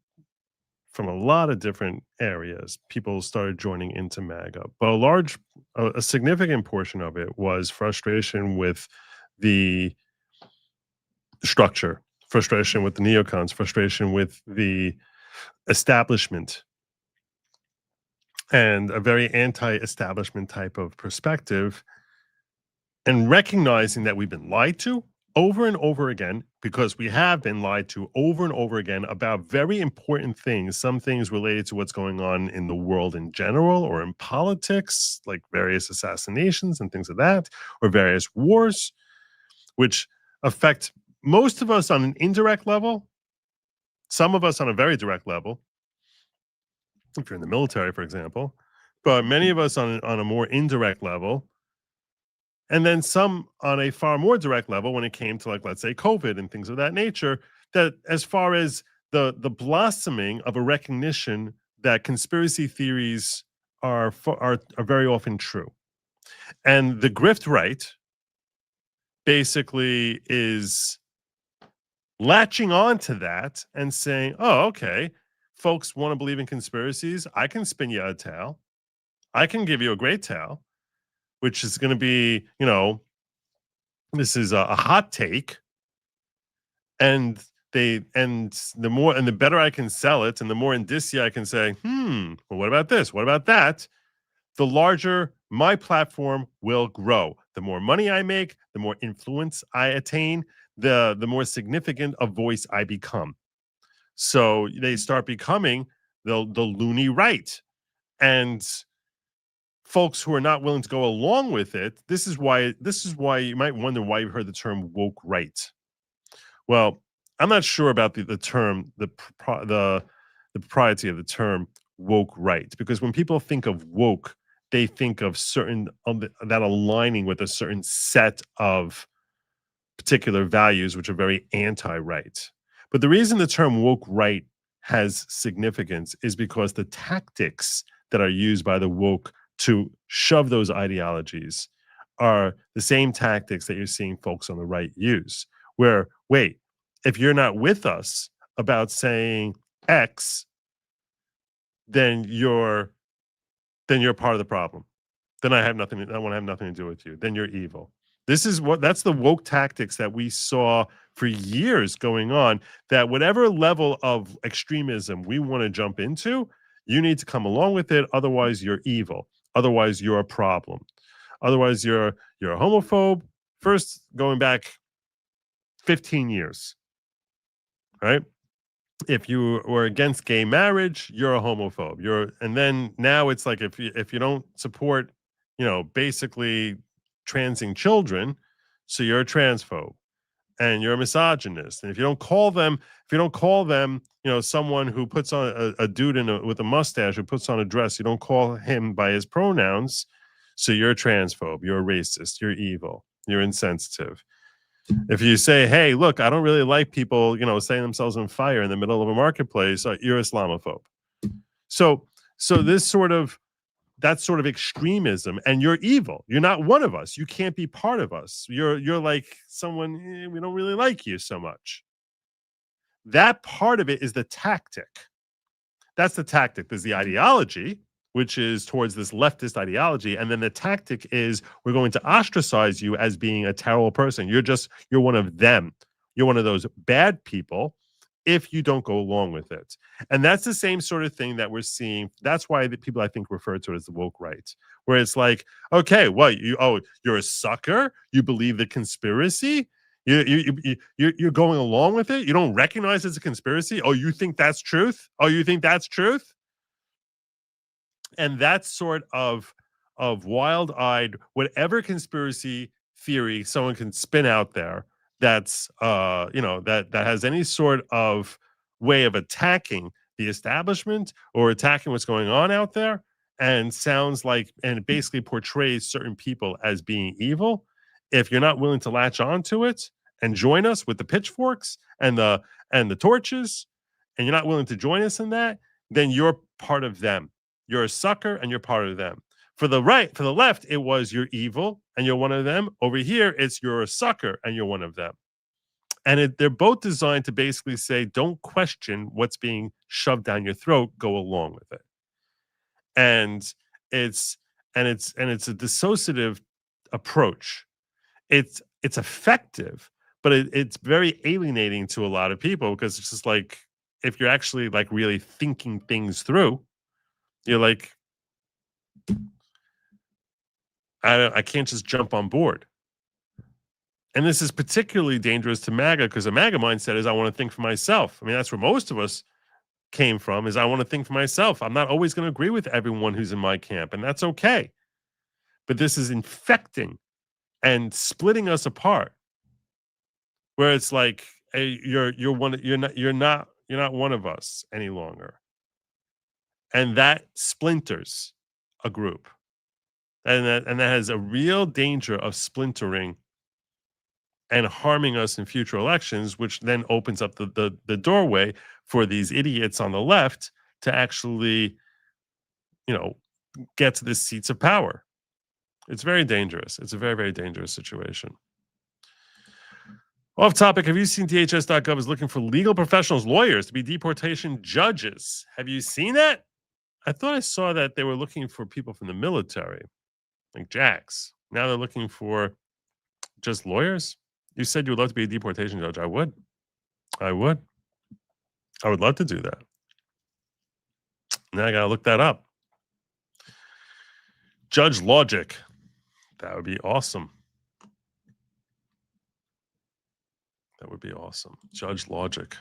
from a lot of different areas. People started joining into MAGA, but a significant portion of it was frustration with the structure, frustration with the neocons, frustration with the establishment, and a very anti-establishment type of perspective, and recognizing that we've been lied to over and over again, because we have been lied to over and over again about very important things, some things related to what's going on in the world in general or in politics, like various assassinations and things like that, or various wars, which affect most of us on an indirect level, some of us on a very direct level, if you're in the military, for example, but many of us on a more indirect level. And then some on a far more direct level when it came to, like, let's say, COVID and things of that nature, that as far as the blossoming of a recognition that conspiracy theories are very often true. And the grift right basically is latching on to that and saying, oh, okay, folks want to believe in conspiracies. I can spin you a tale. I can give you a great tale, which is going to be, this is a hot take. And the better I can sell it, and the more indicia I can say, well, what about this? What about that? The larger my platform will grow. The more money I make, the more influence I attain, the more significant a voice I become. So they start becoming the loony right. And folks who are not willing to go along with it, this is why you might wonder why you've heard the term woke right. Well, I'm not sure about the term, the propriety of the term woke right, because when people think of woke, they think of that aligning with a certain set of particular values, which are very anti-right. But the reason the term woke right has significance is because the tactics that are used by the woke to shove those ideologies are the same tactics that you're seeing folks on the right use, where, wait, if you're not with us about saying X, then you're part of the problem. Then I want to have nothing to do with you. Then you're evil. That's the woke tactics that we saw for years going on, that whatever level of extremism we want to jump into, you need to come along with it. Otherwise, you're evil. Otherwise, you're a problem. Otherwise, you're a homophobe. First, going back 15 years, right? If you were against gay marriage, you're a homophobe. And then now it's like if you don't support, basically transing children, so you're a transphobe and you're a misogynist. And if you don't call them, someone who puts on a dude with a mustache who puts on a dress, you don't call him by his pronouns, so you're a transphobe, you're a racist, you're evil, you're insensitive. If you say, hey, look, I don't really like people, setting themselves on fire in the middle of a marketplace, you're Islamophobe. So that sort of extremism, and you're evil. You're not one of us. You can't be part of us. You're like someone, we don't really like you so much. That part of it is the tactic. That's the tactic. There's the ideology, which is towards this leftist ideology. And then the tactic is we're going to ostracize you as being a terrible person. You're one of them. You're one of those bad people if you don't go along with it. And that's the same sort of thing that we're seeing. That's why the people, I think, refer to it as the woke right, where it's like, okay, what, you're a sucker? You believe the conspiracy? You're going along with it? You don't recognize it's a conspiracy? Oh, you think that's truth? Oh, you think that's truth? And that sort of wild-eyed, whatever conspiracy theory someone can spin out there, that's that has any sort of way of attacking the establishment or attacking what's going on out there, and it basically portrays certain people as being evil. If you're not willing to latch onto it and join us with the pitchforks and the torches, and you're not willing to join us in that, then you're part of them. You're a sucker and you're part of them. For the left, it was you're evil and you're one of them. Over here, it's you're a sucker and you're one of them. And they're both designed to basically say, don't question what's being shoved down your throat, go along with it. And it's a dissociative approach. It's effective, but it's very alienating to a lot of people, because it's just like, if you're actually like really thinking things through, you're like, I can't just jump on board. And this is particularly dangerous to MAGA, because a MAGA mindset is I want to think for myself. I mean, that's where most of us came from, is I want to think for myself. I'm not always going to agree with everyone who's in my camp, and that's okay. But this is infecting and splitting us apart, where it's like, hey, you're not one of us any longer. And that splinters a group. And that has a real danger of splintering and harming us in future elections, which then opens up the doorway for these idiots on the left to actually, get to the seats of power. It's very dangerous. It's a very, very dangerous situation. Off topic, have you seen DHS.gov is looking for legal professionals, lawyers, to be deportation judges? Have you seen that? I thought I saw that they were looking for people from the military, like JAGs. Now they're looking for just lawyers? You said you would love to be a deportation judge. I would. I would. I would love to do that. Now I got to look that up. Judge Logic. That would be awesome. That would be awesome. Judge Logic.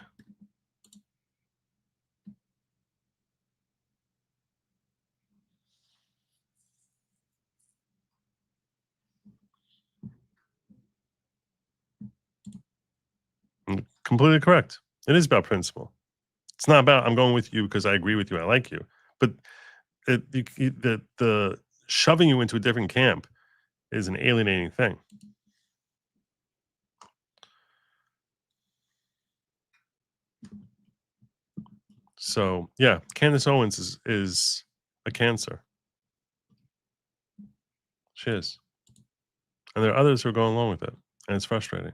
Completely correct. It is about principle. It's not about I'm going with you because I agree with you. I like you. But the shoving you into a different camp is an alienating thing. So yeah, Candace Owens is a cancer. She is. And there are others who are going along with it. And it's frustrating.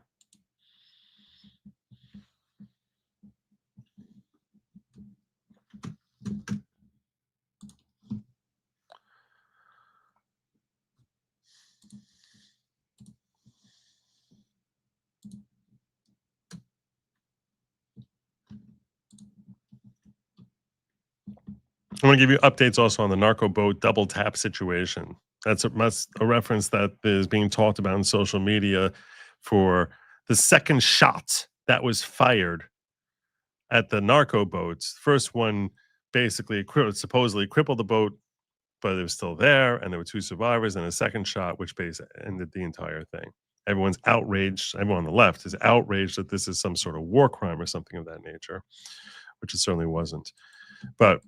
I'm going to give you updates also on the Narco-boat double tap situation. That's a reference that is being talked about in social media for the second shot that was fired at the Narco-boats. First one basically supposedly crippled the boat, but it was still there, and there were 2 survivors, and a second shot, which basically ended the entire thing. Everyone's outraged. Everyone on the left is outraged that this is some sort of war crime or something of that nature, which it certainly wasn't. But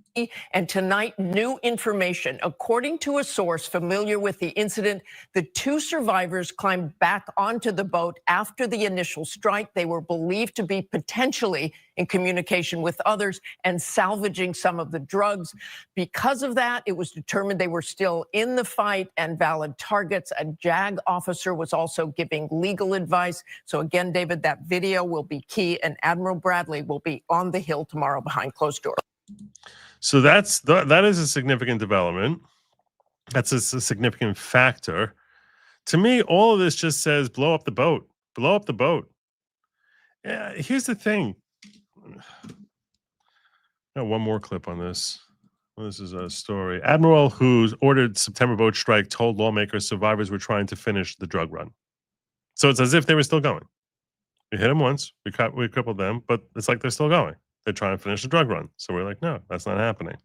and tonight, new information. According to a source familiar with the incident, the 2 survivors climbed back onto the boat after the initial strike. They were believed to be potentially in communication with others and salvaging some of the drugs. Because of that, it was determined they were still in the fight and valid targets. A JAG officer was also giving legal advice. So again, David, that video will be key, and Admiral Bradley will be on the Hill tomorrow behind closed doors. So that is a significant development. That's a significant factor. To me, all of this just says blow up the boat. Blow up the boat. Yeah, here's the thing. Got one more clip on this. This is a story. Admiral who ordered September boat strike told lawmakers survivors were trying to finish the drug run. So it's as if they were still going. We hit them once, we crippled them, but it's like they're still going. They're trying to finish the drug run. So we're like, no, that's not happening.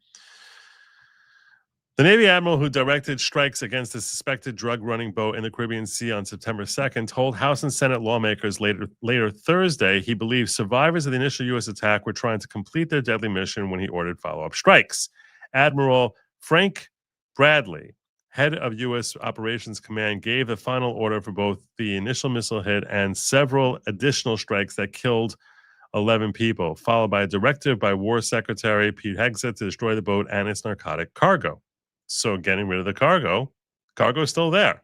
The Navy admiral who directed strikes against a suspected drug-running boat in the Caribbean Sea on September 2nd told House and Senate lawmakers later Thursday he believes survivors of the initial U.S. attack were trying to complete their deadly mission when he ordered follow-up strikes. Admiral Frank Bradley, head of U.S. Operations Command, gave the final order for both the initial missile hit and several additional strikes that killed 11 people, followed by a directive by War Secretary Pete Hegseth to destroy the boat and its narcotic cargo. So getting rid of the cargo is still there.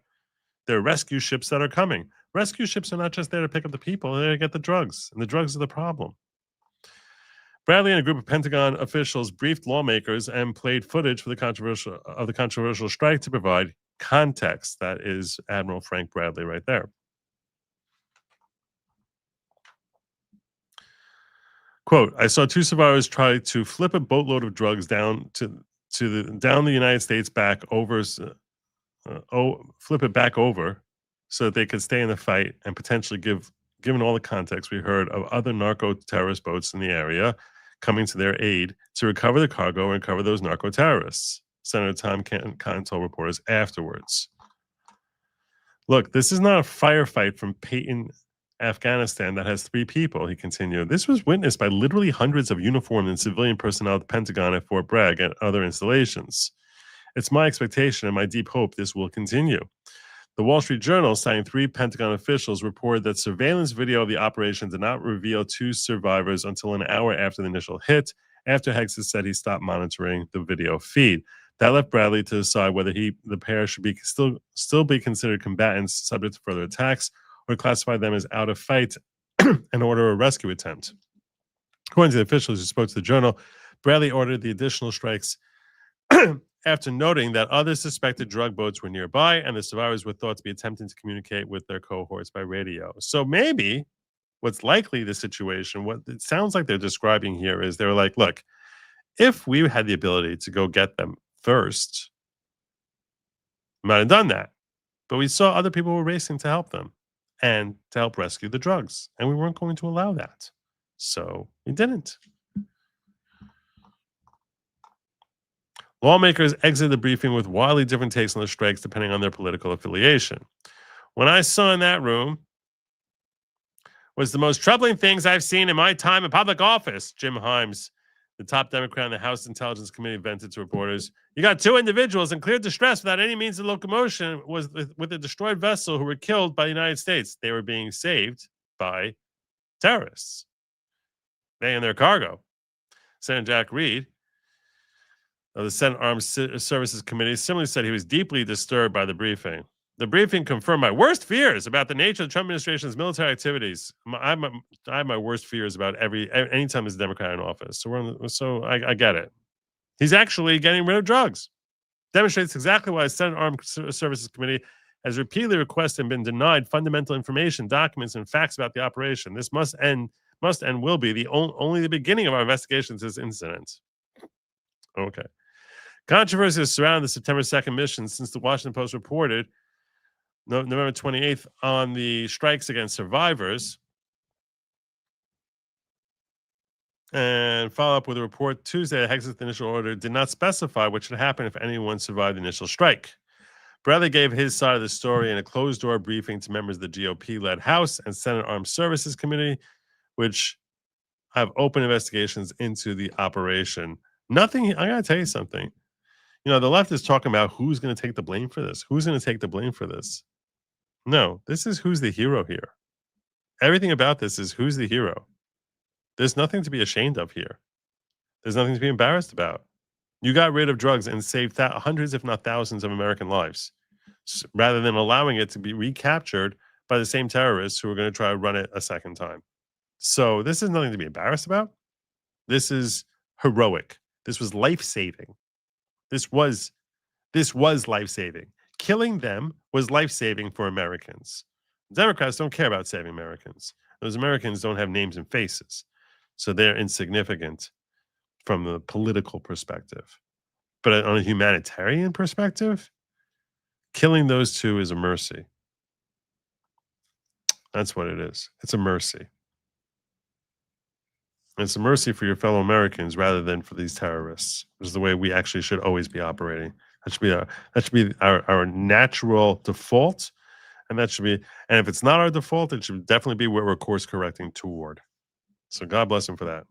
There are rescue ships that are coming. Rescue ships are not just there to pick up the people, they're there to get the drugs, and the drugs are the problem. Bradley and a group of Pentagon officials briefed lawmakers and played footage for the controversial strike to provide context. That is Admiral Frank Bradley right there. Quote, I saw 2 survivors try to flip a boatload of drugs down the United States back over, flip it back over so that they could stay in the fight and potentially given all the context we heard of other narco-terrorist boats in the area coming to their aid to recover the cargo and recover those narco-terrorists. Senator Tom Cotton told reporters afterwards. Look, this is not a firefight from Payton, Afghanistan that has 3 people, he continued. This was witnessed by literally hundreds of uniformed and civilian personnel at the Pentagon at Fort Bragg and other installations. It's my expectation and my deep hope this will continue. The Wall Street Journal, citing 3 Pentagon officials, reported that surveillance video of the operation did not reveal 2 survivors until an hour after the initial hit, after Hegseth said he stopped monitoring the video feed. That left Bradley to decide whether the pair should be still be considered combatants subject to further attacks or classify them as out of fight and order a rescue attempt. According to the officials who spoke to the Journal, Bradley ordered the additional strikes after noting that other suspected drug boats were nearby and the survivors were thought to be attempting to communicate with their cohorts by radio. So maybe what's likely the situation, what it sounds like they're describing here is they're like, look, if we had the ability to go get them first, we might have done that. But we saw other people were racing to help them and to help rescue the drugs. And we weren't going to allow that. So we didn't. Lawmakers exited the briefing with wildly different takes on the strikes depending on their political affiliation. What I saw in that room was the most troubling things I've seen in my time in public office. Jim Himes, the top Democrat in the House Intelligence Committee, vented to reporters. You got two individuals in clear distress without any means of locomotion with a destroyed vessel who were killed by the United States. They were being saved by terrorists. They and their cargo. Senator Jack Reed of the Senate Armed Services Committee similarly said he was deeply disturbed by the briefing. The briefing confirmed my worst fears about the nature of the Trump administration's military activities. I have my worst fears about anytime there's a Democrat in office. So I get it. He's actually getting rid of drugs. Demonstrates exactly why the Senate Armed Services Committee has repeatedly requested and been denied fundamental information, documents, and facts about the operation. This must and will be only the beginning of our investigation into this incident. Okay. Controversy has surrounded the September 2nd mission since the Washington Post reported November 28th on the strikes against survivors and follow up with a report Tuesday that Hex's initial order did not specify what should happen if anyone survived the initial strike. Bradley gave his side of the story in a closed-door briefing to members of the GOP-led House and Senate Armed Services Committee, which have open investigations into the operation. Nothing, I gotta tell you something. You know, the left is talking about who's going to take the blame for this. Who's going to take the blame for this? No, this is who's the hero here. Everything about this is who's the hero. There's nothing to be ashamed of here. There's nothing to be embarrassed about. You got rid of drugs and saved hundreds, if not thousands, of American lives, rather than allowing it to be recaptured by the same terrorists who are going to try to run it a second time. So this is nothing to be embarrassed about. This is heroic. This was life-saving. This was life-saving. Killing them was life-saving for Americans. Democrats don't care about saving Americans. Those Americans don't have names and faces. So they're insignificant from the political perspective. But on a humanitarian perspective, killing those two is a mercy. That's what it is. It's a mercy. It's a mercy for your fellow Americans rather than for these terrorists. This is the way we actually should always be operating. That should be our natural default, and if it's not our default, it should definitely be where we're course correcting toward. So God bless him for that.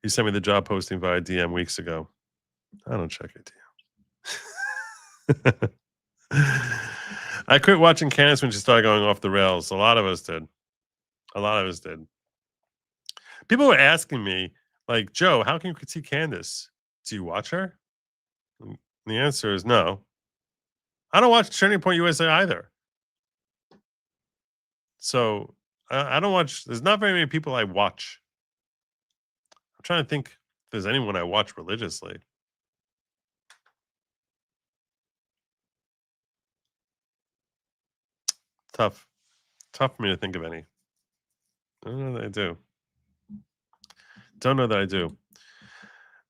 He sent me the job posting via DM weeks ago. I don't check your DM. I quit watching Candace when she started going off the rails. A lot of us did. People were asking me, like, Joe, how can you critique Candace? Do you watch her? And the answer is no. I don't watch Turning Point USA either. So I don't watch. There's not very many people I watch. I'm trying to think if there's anyone I watch religiously. Tough for me to think of any. I don't know that I do.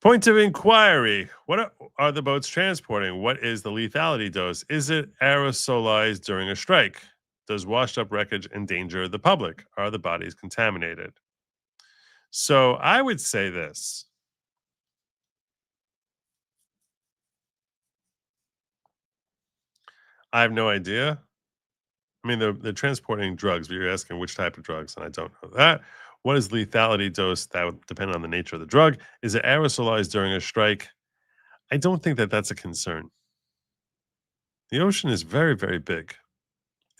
Point of inquiry. What are the boats transporting? What is the lethality dose? Is it aerosolized during a strike? Does washed up wreckage endanger the public? Are the bodies contaminated? So I would say this. I have no idea. I mean, they're transporting drugs, but you're asking which type of drugs, and I don't know that. What is lethality dose? That would depend on the nature of the drug. Is it aerosolized during a strike? I don't think that that's a concern. The ocean is very, very big.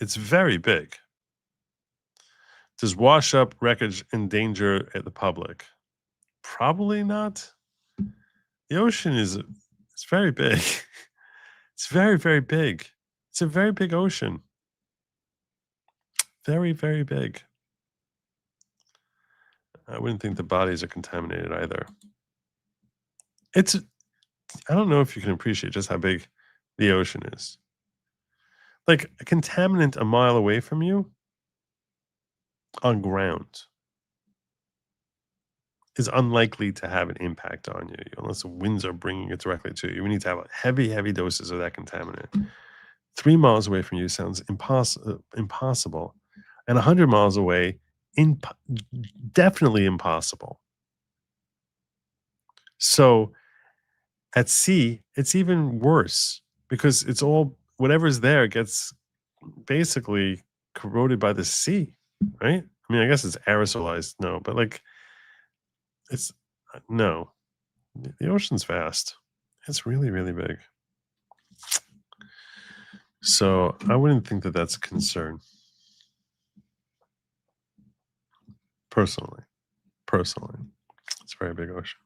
It's very big. Does wash up wreckage endanger the public? Probably not. The ocean it's very big. It's very, very big. It's a very big ocean. Very, very big. I wouldn't think the bodies are contaminated either. I don't know if you can appreciate just how big the ocean is. Like a contaminant a mile away from you on ground is unlikely to have an impact on you unless the winds are bringing it directly to you. We need to have heavy, heavy doses of that contaminant. 3 miles away from you sounds impossible. And 100 miles away, definitely impossible. So at sea, it's even worse because it's all, whatever's there gets basically corroded by the sea, right? I mean, I guess it's aerosolized, no, but like, it's, no. The ocean's vast. It's really, really big. So I wouldn't think that that's a concern. Personally. It's a very big ocean.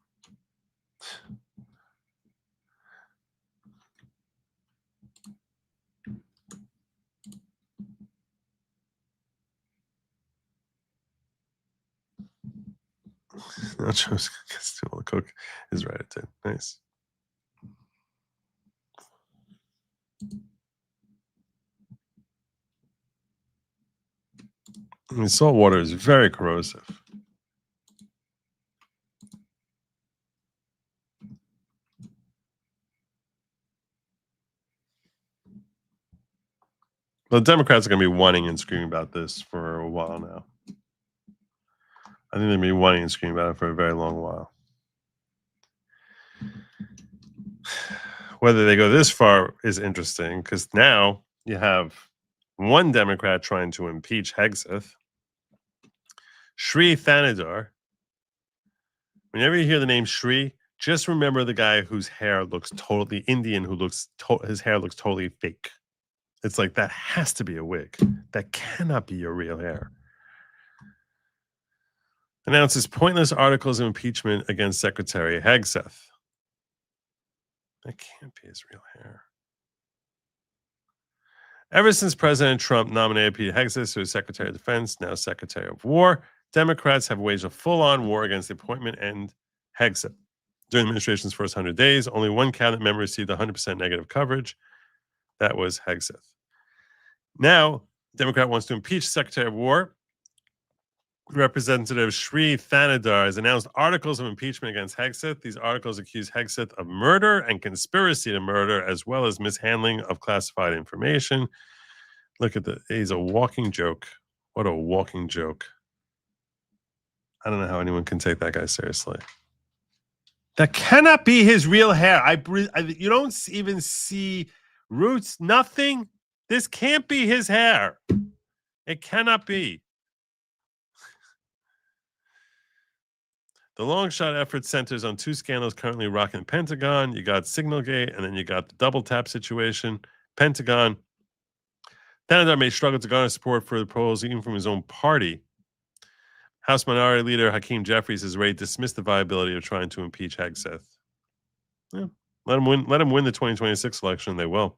Nachos gets to cook is right at 10. Nice. I mean, salt water is very corrosive. The Democrats are going to be whining and screaming about this for a while now. I think they're going to be whining and screaming about it for a very long while. Whether they go this far is interesting because now you have one Democrat trying to impeach Hegseth. Sri Thanadar. Whenever you hear the name Sri, just remember the guy whose hair looks totally Indian, his hair looks totally fake. It's like, that has to be a wig. That cannot be your real hair. Announces pointless articles of impeachment against Secretary Hegseth. That can't be his real hair. Ever since President Trump nominated Pete Hegseth as Secretary of Defense, now Secretary of War, Democrats have waged a full-on war against the appointment and Hegseth. During the administration's first 100 days, only one cabinet member received 100% negative coverage. That was Hegseth. Now, Democrat wants to impeach Secretary of War. Representative Sri Thanadar has announced articles of impeachment against Hegseth. These articles accuse Hegseth of murder and conspiracy to murder, as well as mishandling of classified information. Look at that. He's a walking joke. What a walking joke. I don't know how anyone can take that guy seriously. That cannot be his real hair. You don't even see roots, nothing. This can't be his hair. It cannot be. The long shot effort centers on two scandals currently rocking the Pentagon. You got Signalgate, and then you got the double tap situation. Pentagon. Thanadar may struggle to garner support for the proposal even from his own party. House Minority Leader Hakeem Jeffries has already dismissed the viability of trying to impeach Hegseth. Yeah, let him win the 2026 election. They will.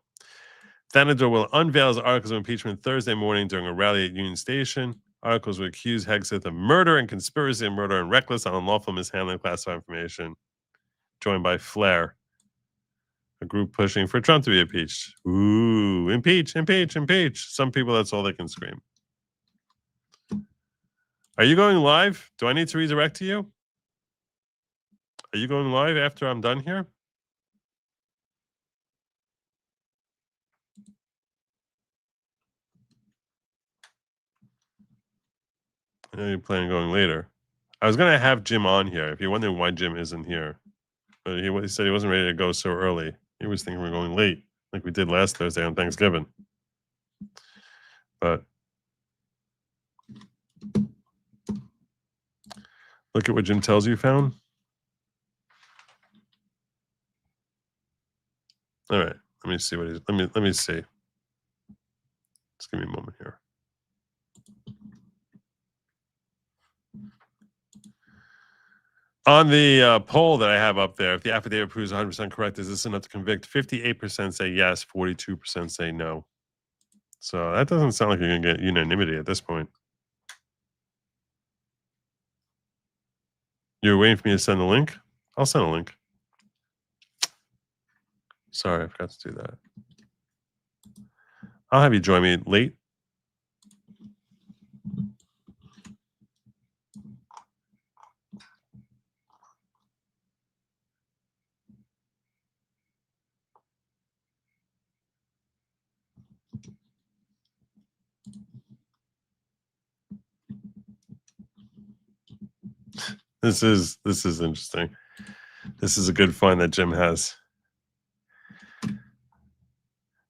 Thanadar will unveil his articles of impeachment Thursday morning during a rally at Union Station. Articles would accuse Hegseth of murder and conspiracy of murder and reckless and unlawful mishandling of classified information. Joined by Flair, a group pushing for Trump to be impeached. Ooh, impeach, impeach, impeach. Some people, that's all they can scream. Are you going live? Do I need to redirect to you? Are you going live after I'm done here? I know you're planning on going later. I was going to have Jim on here if you're wondering why Jim isn't here. But he said he wasn't ready to go so early. He was thinking we're going late, like we did last Thursday on Thanksgiving. But look at what Jim tells you found. All right, let me see what he's. Let me see. Just give me a moment here. On the poll that I have up there, if the affidavit proves 100% correct, is this enough to convict? 58% say yes, 42% say no. So that doesn't sound like you're going to get unanimity at this point. You're waiting for me to send the link? I'll send a link. Sorry, I forgot to do that. I'll have you join me late. This is interesting. This is a good fun that Jim has.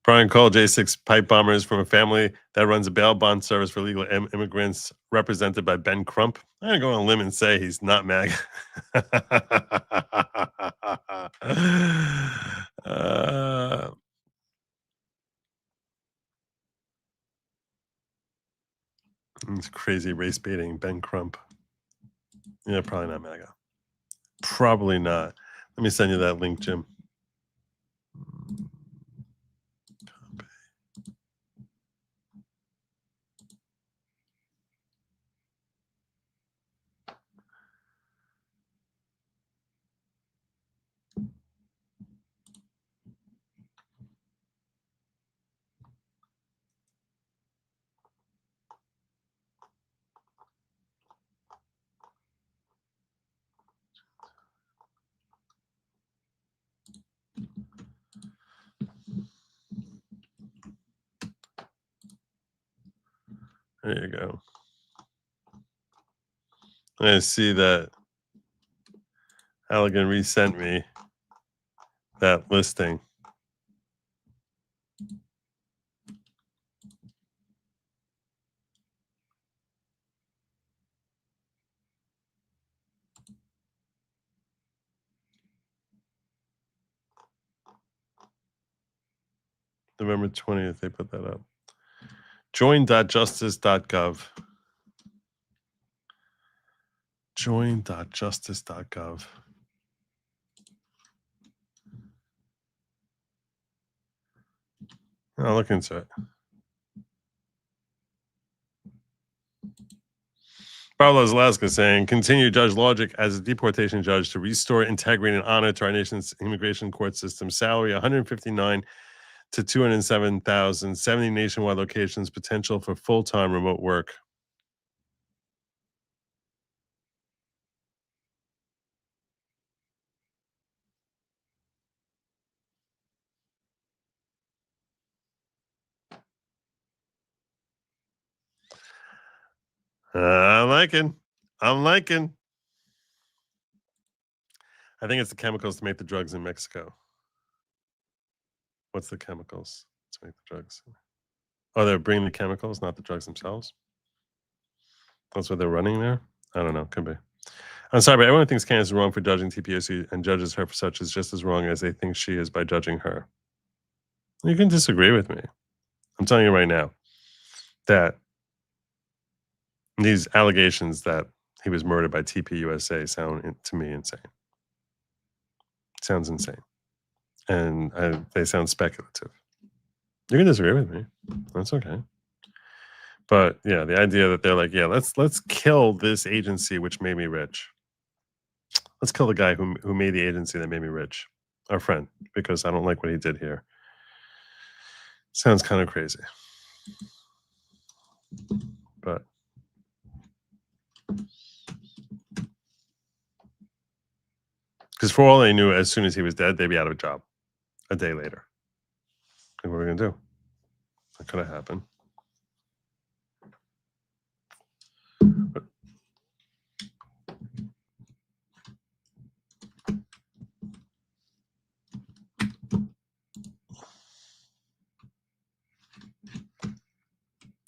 Brian called J6 pipe bombers from a family that runs a bail bond service for illegal immigrants represented by Ben Crump. I'm going to go on a limb and say he's not MAGA. It's crazy race baiting Ben Crump. Yeah, probably not MAGA. Probably not. Let me send you that link, Jim. There you go. I see that Halligan resent me that listing. November 20th, they put that up. Join.justice.gov. Join.justice.gov. I'll look into it. Pablo Zalaska saying, continue Judge Lawgic as a deportation judge to restore integrity and honor to our nation's immigration court system. Salary $159,000 to $207,000, 70 nationwide locations, potential for full-time remote work. I'm liking. I think it's the chemicals to make the drugs in Mexico. What's the chemicals to make the drugs? Oh, they're bringing the chemicals, not the drugs themselves. That's what they're running there. I don't know. Could be. I'm sorry, but everyone thinks Candace is wrong for judging TPUSA and judges her for such is just as wrong as they think she is by judging her. You can disagree with me. I'm telling you right now that these allegations that he was murdered by TPUSA sound to me insane. Sounds insane. And they sound speculative. You can disagree with me. That's okay. But yeah, the idea that they're like, yeah, let's kill this agency which made me rich. Let's kill the guy who made the agency that made me rich. Our friend, because I don't like what he did here. Sounds kind of crazy. But because for all they knew, as soon as he was dead, they'd be out of a job a day later. And what are we going to do? That could have happened. But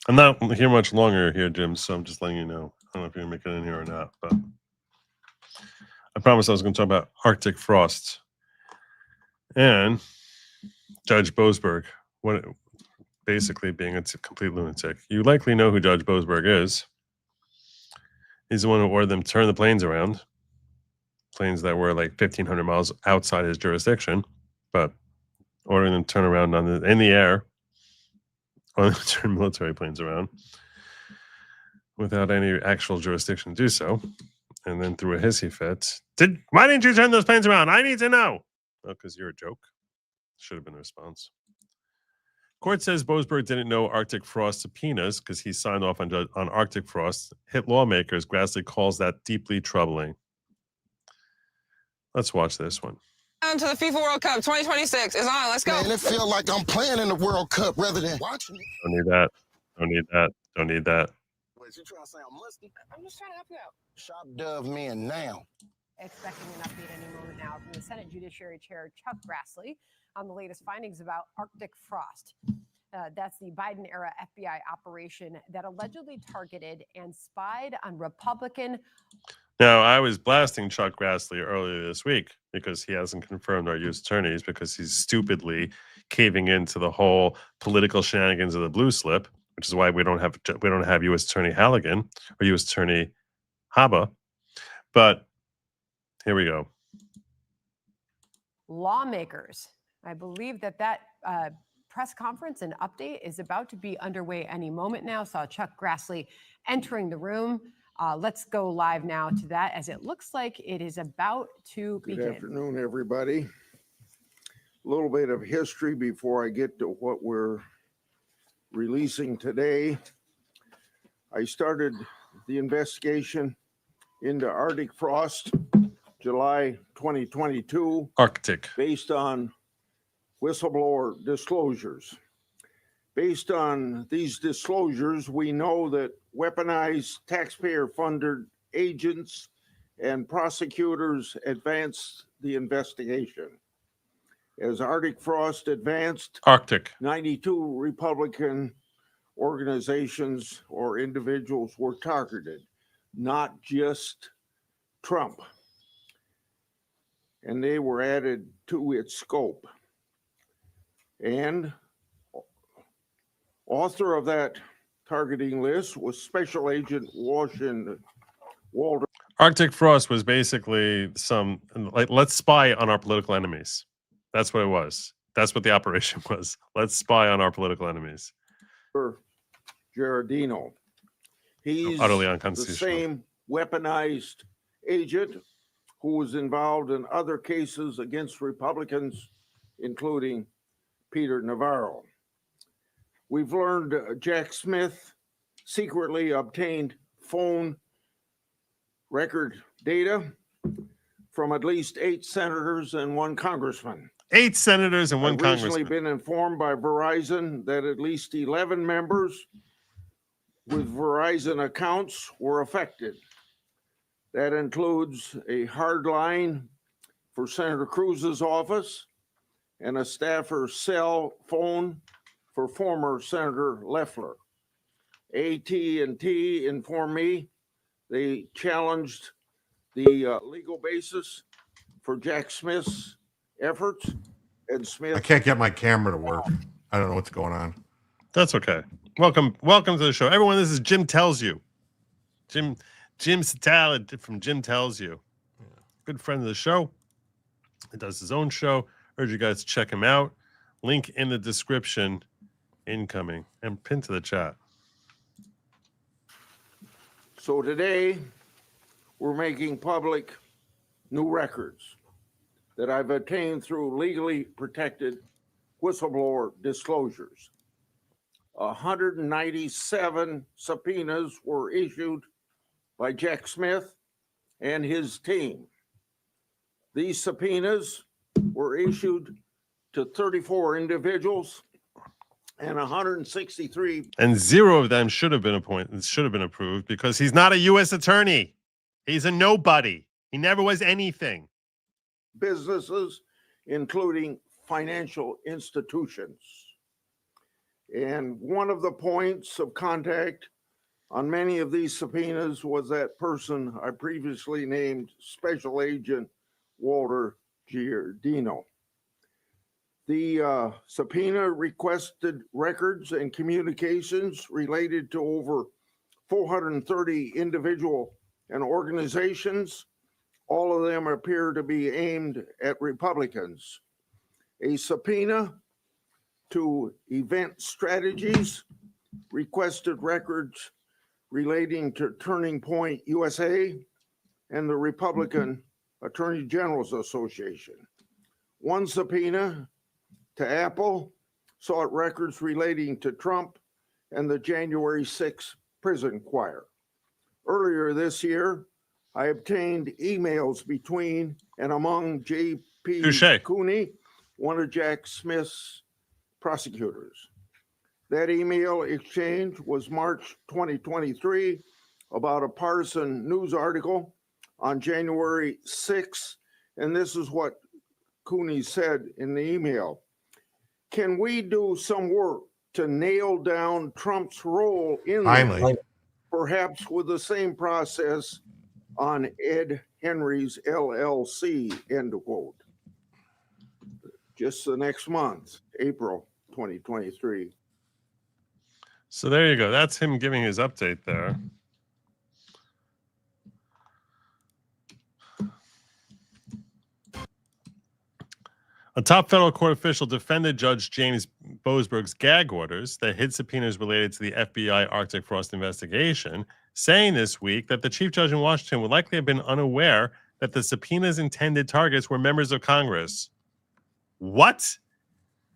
I'm not here much longer here, Jim, so I'm just letting you know. I don't know if you're going to make it in here or not, but I promised I was going to talk about Arctic frost and Judge Boasberg, basically being a complete lunatic. You likely know who Judge Boasberg is. He's the one who ordered them to turn the planes around. Planes that were like 1,500 miles outside his jurisdiction, but ordering them to turn around in the air or turn military planes around without any actual jurisdiction to do so. And then threw a hissy fit. Why didn't you turn those planes around? I need to know. Well, because you're a joke. Should have been the response. Court says Boasberg didn't know Arctic Frost subpoenas because he signed off on Arctic Frost. Hit lawmakers. Grassley calls that deeply troubling. Let's watch this one. On to the FIFA World Cup 2026 is on. Let's go. Man, it feel like I'm playing in the World Cup rather than watching it. Don't need that. Don't need that. Don't need that. Wait, you trying to say I'm musty? I'm just trying to help you out. Shop Dove men now. Expecting an update any moment now from the Senate Judiciary Chair Chuck Grassley on the latest findings about Arctic Frost. That's the Biden-era FBI operation that allegedly targeted and spied on Republican. Now, I was blasting Chuck Grassley earlier this week because he hasn't confirmed our U.S. attorneys because he's stupidly caving into the whole political shenanigans of the blue slip, which is why we don't have U.S. Attorney Halligan or U.S. Attorney Haba. But here we go. Lawmakers. I believe that press conference and update is about to be underway any moment now. Saw Chuck Grassley entering the room. Let's go live now to that as it looks like it is about to begin. Good afternoon, everybody. A little bit of history before I get to what we're releasing today. I started the investigation into Arctic Frost July 2022. Arctic. Based on whistleblower disclosures. Based on these disclosures, we know that weaponized taxpayer-funded agents and prosecutors advanced the investigation. As Arctic Frost advanced, 92 Republican organizations or individuals were targeted, not just Trump. And they were added to its scope. And author of that targeting list was Special Agent Walter. Arctic Frost was basically let's spy on our political enemies. That's what it was. That's what the operation was. Let's spy on our political enemies. Giardino. He's utterly the unconstitutional. same weaponized agent who was involved in other cases against Republicans, including Peter Navarro. We've learned Jack Smith secretly obtained phone record data from at least 8 senators and 1 congressman. 8 senators and 1 I've congressman. recently been informed by Verizon that at least 11 members with Verizon accounts were affected. That includes a hard line for Senator Cruz's office and a staffer cell phone for former Senator Loeffler. AT&T informed me they challenged the legal basis for Jack Smith's efforts, and Smith. I can't get my camera to work. I don't know what's going on. That's okay. Welcome to the show, everyone. This is Jim Tells You. Jim Satal from Jim Tells You. Good friend of the show. He does his own show. Urge you guys to check him out. Link in the description. Incoming and pinned to the chat. So today, we're making public new records that I've obtained through legally protected whistleblower disclosures. 197 subpoenas were issued by Jack Smith and his team. These subpoenas were issued to 34 individuals and 163. And 0 of them should have been approved because he's not a U.S. attorney. He's a nobody. He never was anything. Businesses, including financial institutions. And one of the points of contact on many of these subpoenas was that person I previously named Special Agent Walter Giardino. The subpoena requested records and communications related to over 430 individual and organizations. All of them appear to be aimed at Republicans. A subpoena to event strategies, requested records relating to Turning Point USA and the Republican Attorney General's Association. One subpoena to Apple sought records relating to Trump and the January 6th prison choir. Earlier this year, I obtained emails between and among J.P. Cooney, one of Jack Smith's prosecutors. That email exchange was March 2023 about a partisan news article on January 6th, and this is what Cooney said in the email. Can we do some work to nail down Trump's role in this, perhaps with the same process on Ed Henry's LLC, end quote. Just the next month, April 2023. So there you go. That's him giving his update there. A top federal court official defended Judge James Boasberg's gag orders that hid subpoenas related to the FBI Arctic Frost investigation, saying this week that the chief judge in Washington would likely have been unaware that the subpoena's intended targets were members of Congress. What?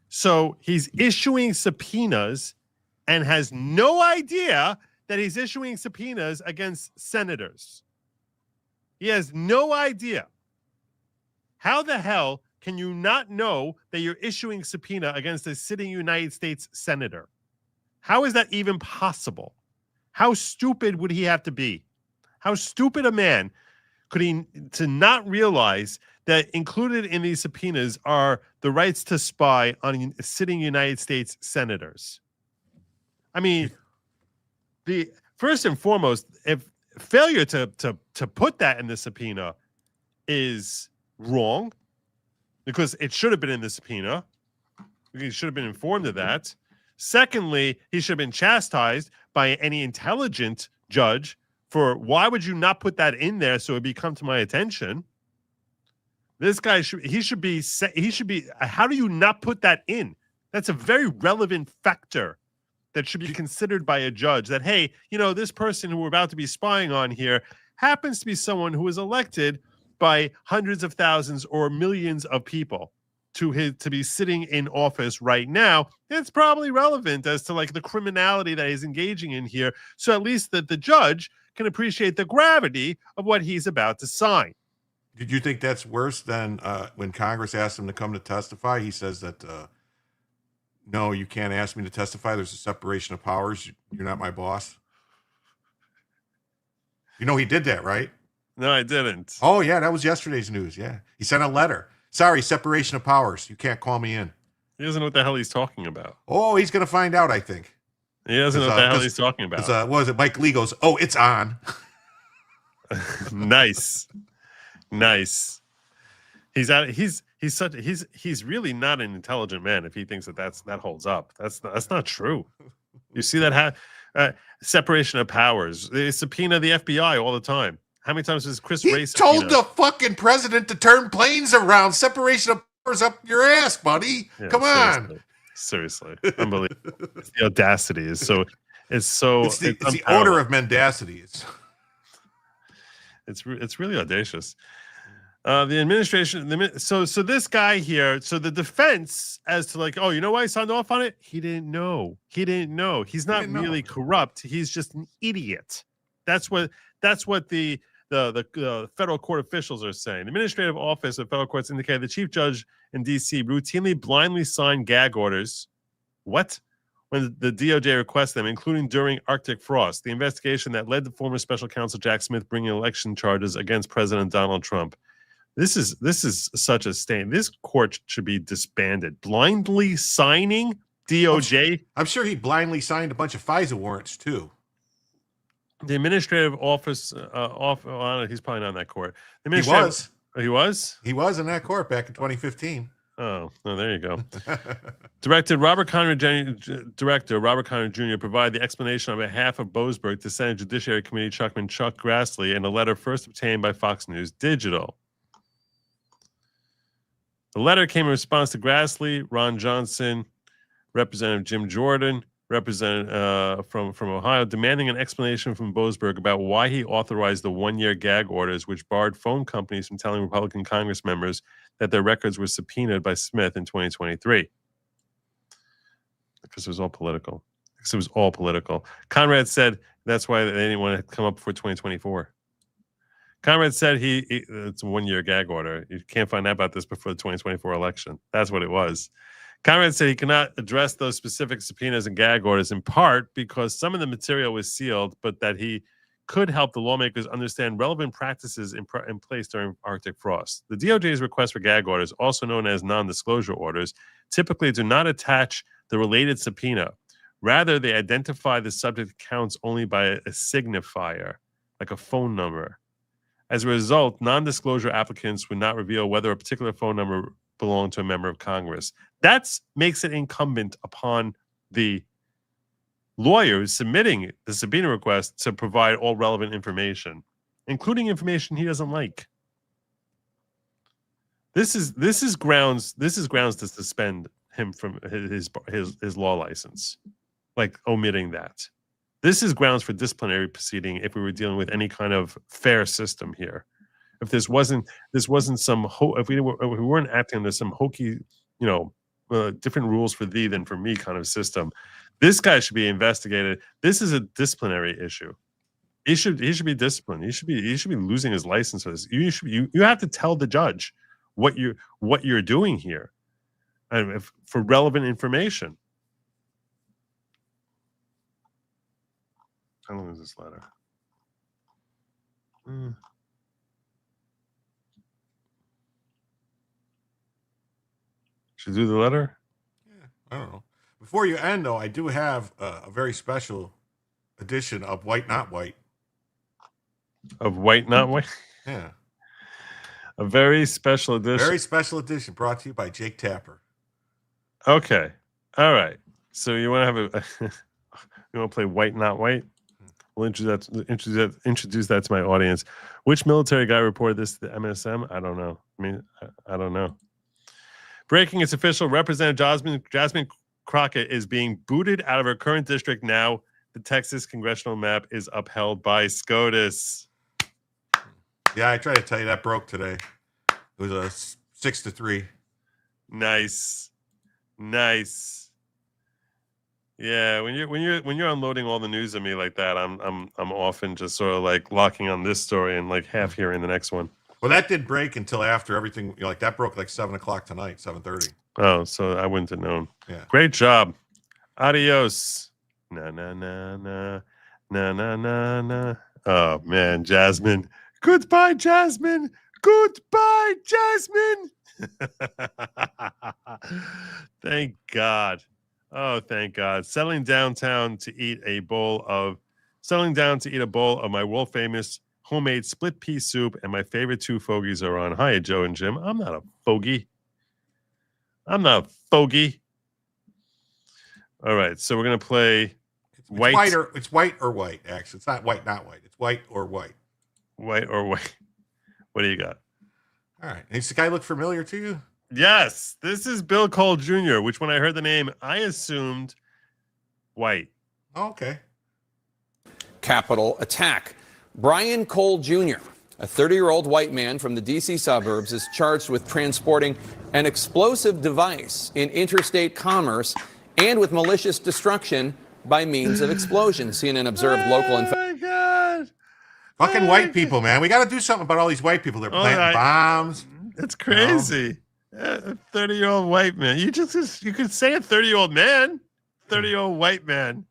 So he's issuing subpoenas and has no idea that he's issuing subpoenas against senators. He has no idea. How the hell can you not know that you're issuing subpoena against a sitting United States senator? How is that even possible? How stupid would he have to be? How stupid a man could he to not realize that included in these subpoenas are the rights to spy on sitting United States senators? I mean, the first and foremost, if failure to put that in the subpoena is wrong, because it should have been in the subpoena. He should have been informed of that. Secondly, he should have been chastised by any intelligent judge for why would you not put that in there so it would come to my attention? This guy should be, how do you not put that in? That's a very relevant factor that should be considered by a judge that, hey, you know, this person who we're about to be spying on here happens to be someone who was elected by hundreds of thousands or millions of people to be sitting in office right now. It's probably relevant as to like the criminality that he's engaging in here. So at least that the judge can appreciate the gravity of what he's about to sign. Did you think that's worse than when Congress asked him to come to testify? He says that, no, you can't ask me to testify. There's a separation of powers. You're not my boss. You know he did that, right? No, I didn't. Oh, yeah, that was yesterday's news. Yeah. He sent a letter. Sorry, separation of powers. You can't call me in. He doesn't know what the hell he's talking about. Oh, he's going to find out, I think. He doesn't know what the hell he's talking about. What was it? Mike Lee goes, oh, it's on. Nice. Nice. He's really not an intelligent man if he thinks that holds up. That's not true. You see that separation of powers. They subpoena the FBI all the time. How many times has Chris Ray told the fucking president to turn planes around? Separation of powers up your ass, buddy. Yeah, Come on. Seriously. Unbelievable. The audacity is so it's the order of mendacity. It's really audacious. The administration, so this guy here, so the defense as to like, oh, you know why he signed off on it? He didn't know. He's not really corrupt. He's just an idiot. That's what the federal court officials are saying. The administrative office of federal courts indicated the chief judge in D.C. routinely blindly signed gag orders. What? When the DOJ requests them, including during Arctic frost, the investigation that led to former special counsel Jack Smith bringing election charges against President Donald Trump. This is such a stain. This court should be disbanded. Blindly signing DOJ. I'm sure he blindly signed a bunch of FISA warrants too. The administrative office, he's probably not in that court. He was. Oh, he was? He was in that court back in 2015. Oh, there you go. Director Robert Conrad Jr. provided the explanation on behalf of Boasberg to Senate Judiciary Committee Chairman Chuck Grassley in a letter first obtained by Fox News Digital. The letter came in response to Grassley, Ron Johnson, Representative Jim Jordan, representative from Ohio, demanding an explanation from Boasberg about why he authorized the one-year gag orders, which barred phone companies from telling Republican Congress members that their records were subpoenaed by Smith in 2023. Because it was all political. Because it was all political. Conrad said that's why they didn't want to come up before 2024. Conrad said it's a one-year gag order. You can't find out about this before the 2024 election. That's what it was. Conrad said he cannot address those specific subpoenas and gag orders in part because some of the material was sealed, but that he could help the lawmakers understand relevant practices in place during Arctic frost. The DOJ's request for gag orders, also known as non-disclosure orders, typically do not attach the related subpoena. Rather, they identify the subject accounts only by a signifier, like a phone number. As a result, non-disclosure applicants would not reveal whether a particular phone number belonged to a member of Congress. That makes it incumbent upon the lawyers submitting the subpoena request to provide all relevant information, including information he doesn't like. This is grounds to suspend him from his law license, like omitting that. This is grounds for disciplinary proceeding if we were dealing with any kind of fair system here. If this wasn't some if we weren't acting under some hokey, different rules for thee than for me kind of system, this guy should be investigated. This is a disciplinary issue. He should be disciplined. He should be losing his license for this. You have to tell the judge what you're doing here, and for relevant information. How long is this letter? Should do the letter? Yeah, I don't know. Before you end, though, I do have a very special edition of White Not White. Of White Not White? Yeah. A very special edition. Very special edition brought to you by Jake Tapper. Okay. All right. So you want to have you want to play White Not White? We'll introduce that to my audience. Which military guy reported this to the MSM? I don't know. I don't know. Breaking, it's official. Representative Jasmine Crockett is being booted out of her current district now. The Texas congressional map is upheld by SCOTUS. Yeah, I tried to tell you that broke today. It was a 6-3. Nice. Yeah, when you're unloading all the news on me like that, I'm often just sort of like locking on this story and like half hearing the next one. Well, that did break until after everything. Like that broke like 7:00 tonight, 7:30. Oh, so I wouldn't have known. Yeah. Great job. Adios. Na na na na na na na na. Oh man, Jasmine. Goodbye, Jasmine. Goodbye, Jasmine. Thank God. Oh, thank God. Settling down to eat a bowl of my world famous homemade split pea soup, and my favorite two fogies are on. Hi, Joe and Jim. I'm not a fogey. All right, so we're gonna play white. It's white or white. Actually, it's not white, not white. It's white or white. White or white. What do you got? All right. Does the guy look familiar to you? Yes, this is Bill Cole Jr., which when I heard the name, I assumed white. Oh, okay. Capitol attack. Brian Cole Jr., a 30-year-old white man from the D.C. suburbs, is charged with transporting an explosive device in interstate commerce and with malicious destruction by means of explosion. CNN observed local... Oh, my God. Fucking white people, man. We got to do something about all these white people. They're planting bombs. It's crazy. A 30-year-old white man. You could say a 30-year-old man. 30-year-old white man.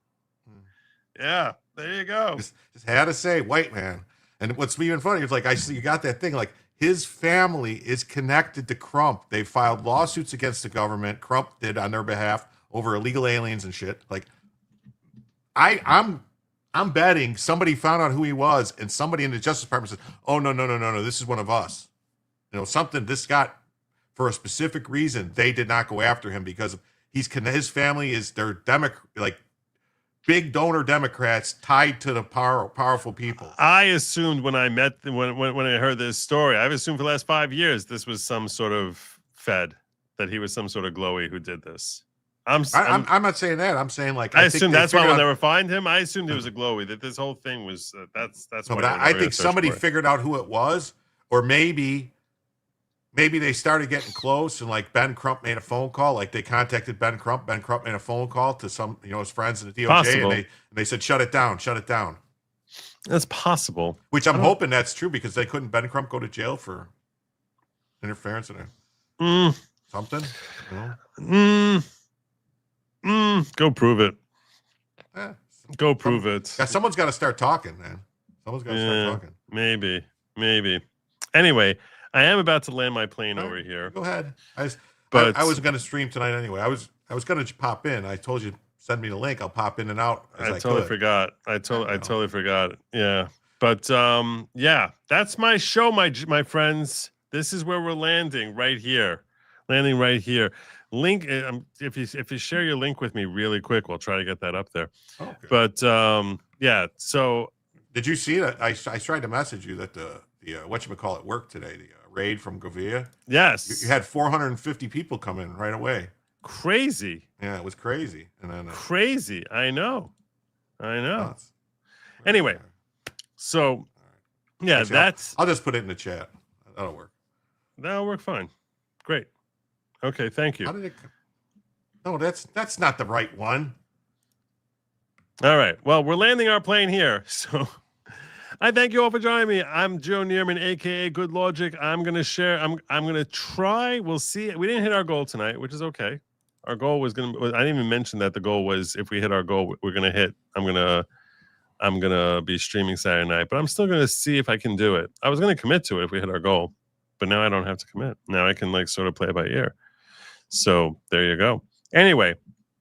Yeah, there you go. Just had to say white man. And what's even funny is like I see you got that thing like his family is connected to Crump. They filed lawsuits against the government. Crump did on their behalf over illegal aliens and shit. Like I'm betting somebody found out who he was and somebody in the Justice Department said, "Oh no, this is one of us." You know, something this got for a specific reason. They did not go after him because his family is they're big donor Democrats tied to the powerful people. I assumed when I heard this story, I've assumed for the last 5 years this was some sort of Fed, that he was some sort of glowy who did this. I'm not saying that. I'm saying like I think assume they that's why figured we'll out- never find him. I assumed it was a glowy. That this whole thing was that's No, why. but we're never I gonna think search somebody for it. figured out who it was, or maybe they started getting close, and like Ben Crump made a phone call. Like they contacted Ben Crump. Ben Crump made a phone call to some his friends in the DOJ, Possible. and they said shut it down, shut it down. That's possible. Which I'm hoping that's true because they couldn't Ben Crump go to jail for interference in something. Go prove it. Yeah. Go prove it. Yeah, someone's got to start talking, man. Someone's got to start talking. Maybe. Anyway, I am about to land my plane over here. Go ahead. I was going to stream tonight anyway. I was going to pop in. I told you send me the link. I'll pop in and out. I totally forgot. I totally forgot. Yeah. But yeah, that's my show, my friends. This is where we're landing right here. Landing right here. Link if you share your link with me really quick, we'll try to get that up there. Okay. But yeah, so did you see that? I tried to message you that the whatchamacallit worked today, the raid from Govia. Yes. You had 450 people come in right away. Crazy. Yeah, it was crazy. And then crazy. I know. Anyway, so yeah, actually, that's I'll just put it in the chat. That'll work. That'll work fine. Great. Okay, thank you. How did it No, that's not the right one. All right. Well, we're landing our plane here. So I thank you all for joining me. I'm Joe Neerman, aka Good Lawgic. I'm gonna share. I'm gonna try. We'll see. We didn't hit our goal tonight, which is okay. Our goal was I didn't even mention that the goal was if we hit our goal, we're gonna hit. I'm gonna be streaming Saturday night, but I'm still gonna see if I can do it. I was gonna commit to it if we hit our goal, but now I don't have to commit. Now I can sort of play it by ear. So there you go. Anyway,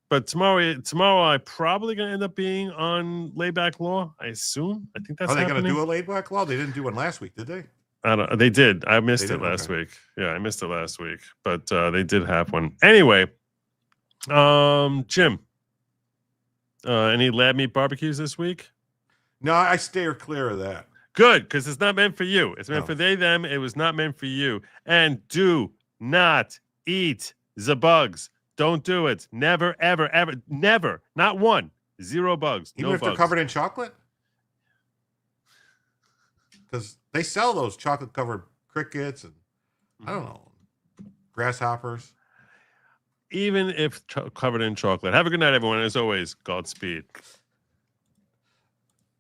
but tomorrow I probably gonna end up being on Layback Law. I assume. I think that's. Are they happening. gonna do a laid-back law? They didn't do one last week, did they? I don't. They did. I missed They it did? last Okay. week. Yeah, I missed it last week, but they did have one. Anyway, Jim, any lab meat barbecues this week? No, I steer clear of that. Good, because it's not meant for you. It's meant No. for they, them. It was not meant for you. And do not eat the bugs. Don't do it. Never, ever, ever, never. Not one. 0 bugs. Even no if bugs. they're covered in chocolate? Because they sell those chocolate-covered crickets and, I don't know, grasshoppers. Even if covered in chocolate. Have a good night, everyone. As always, Godspeed.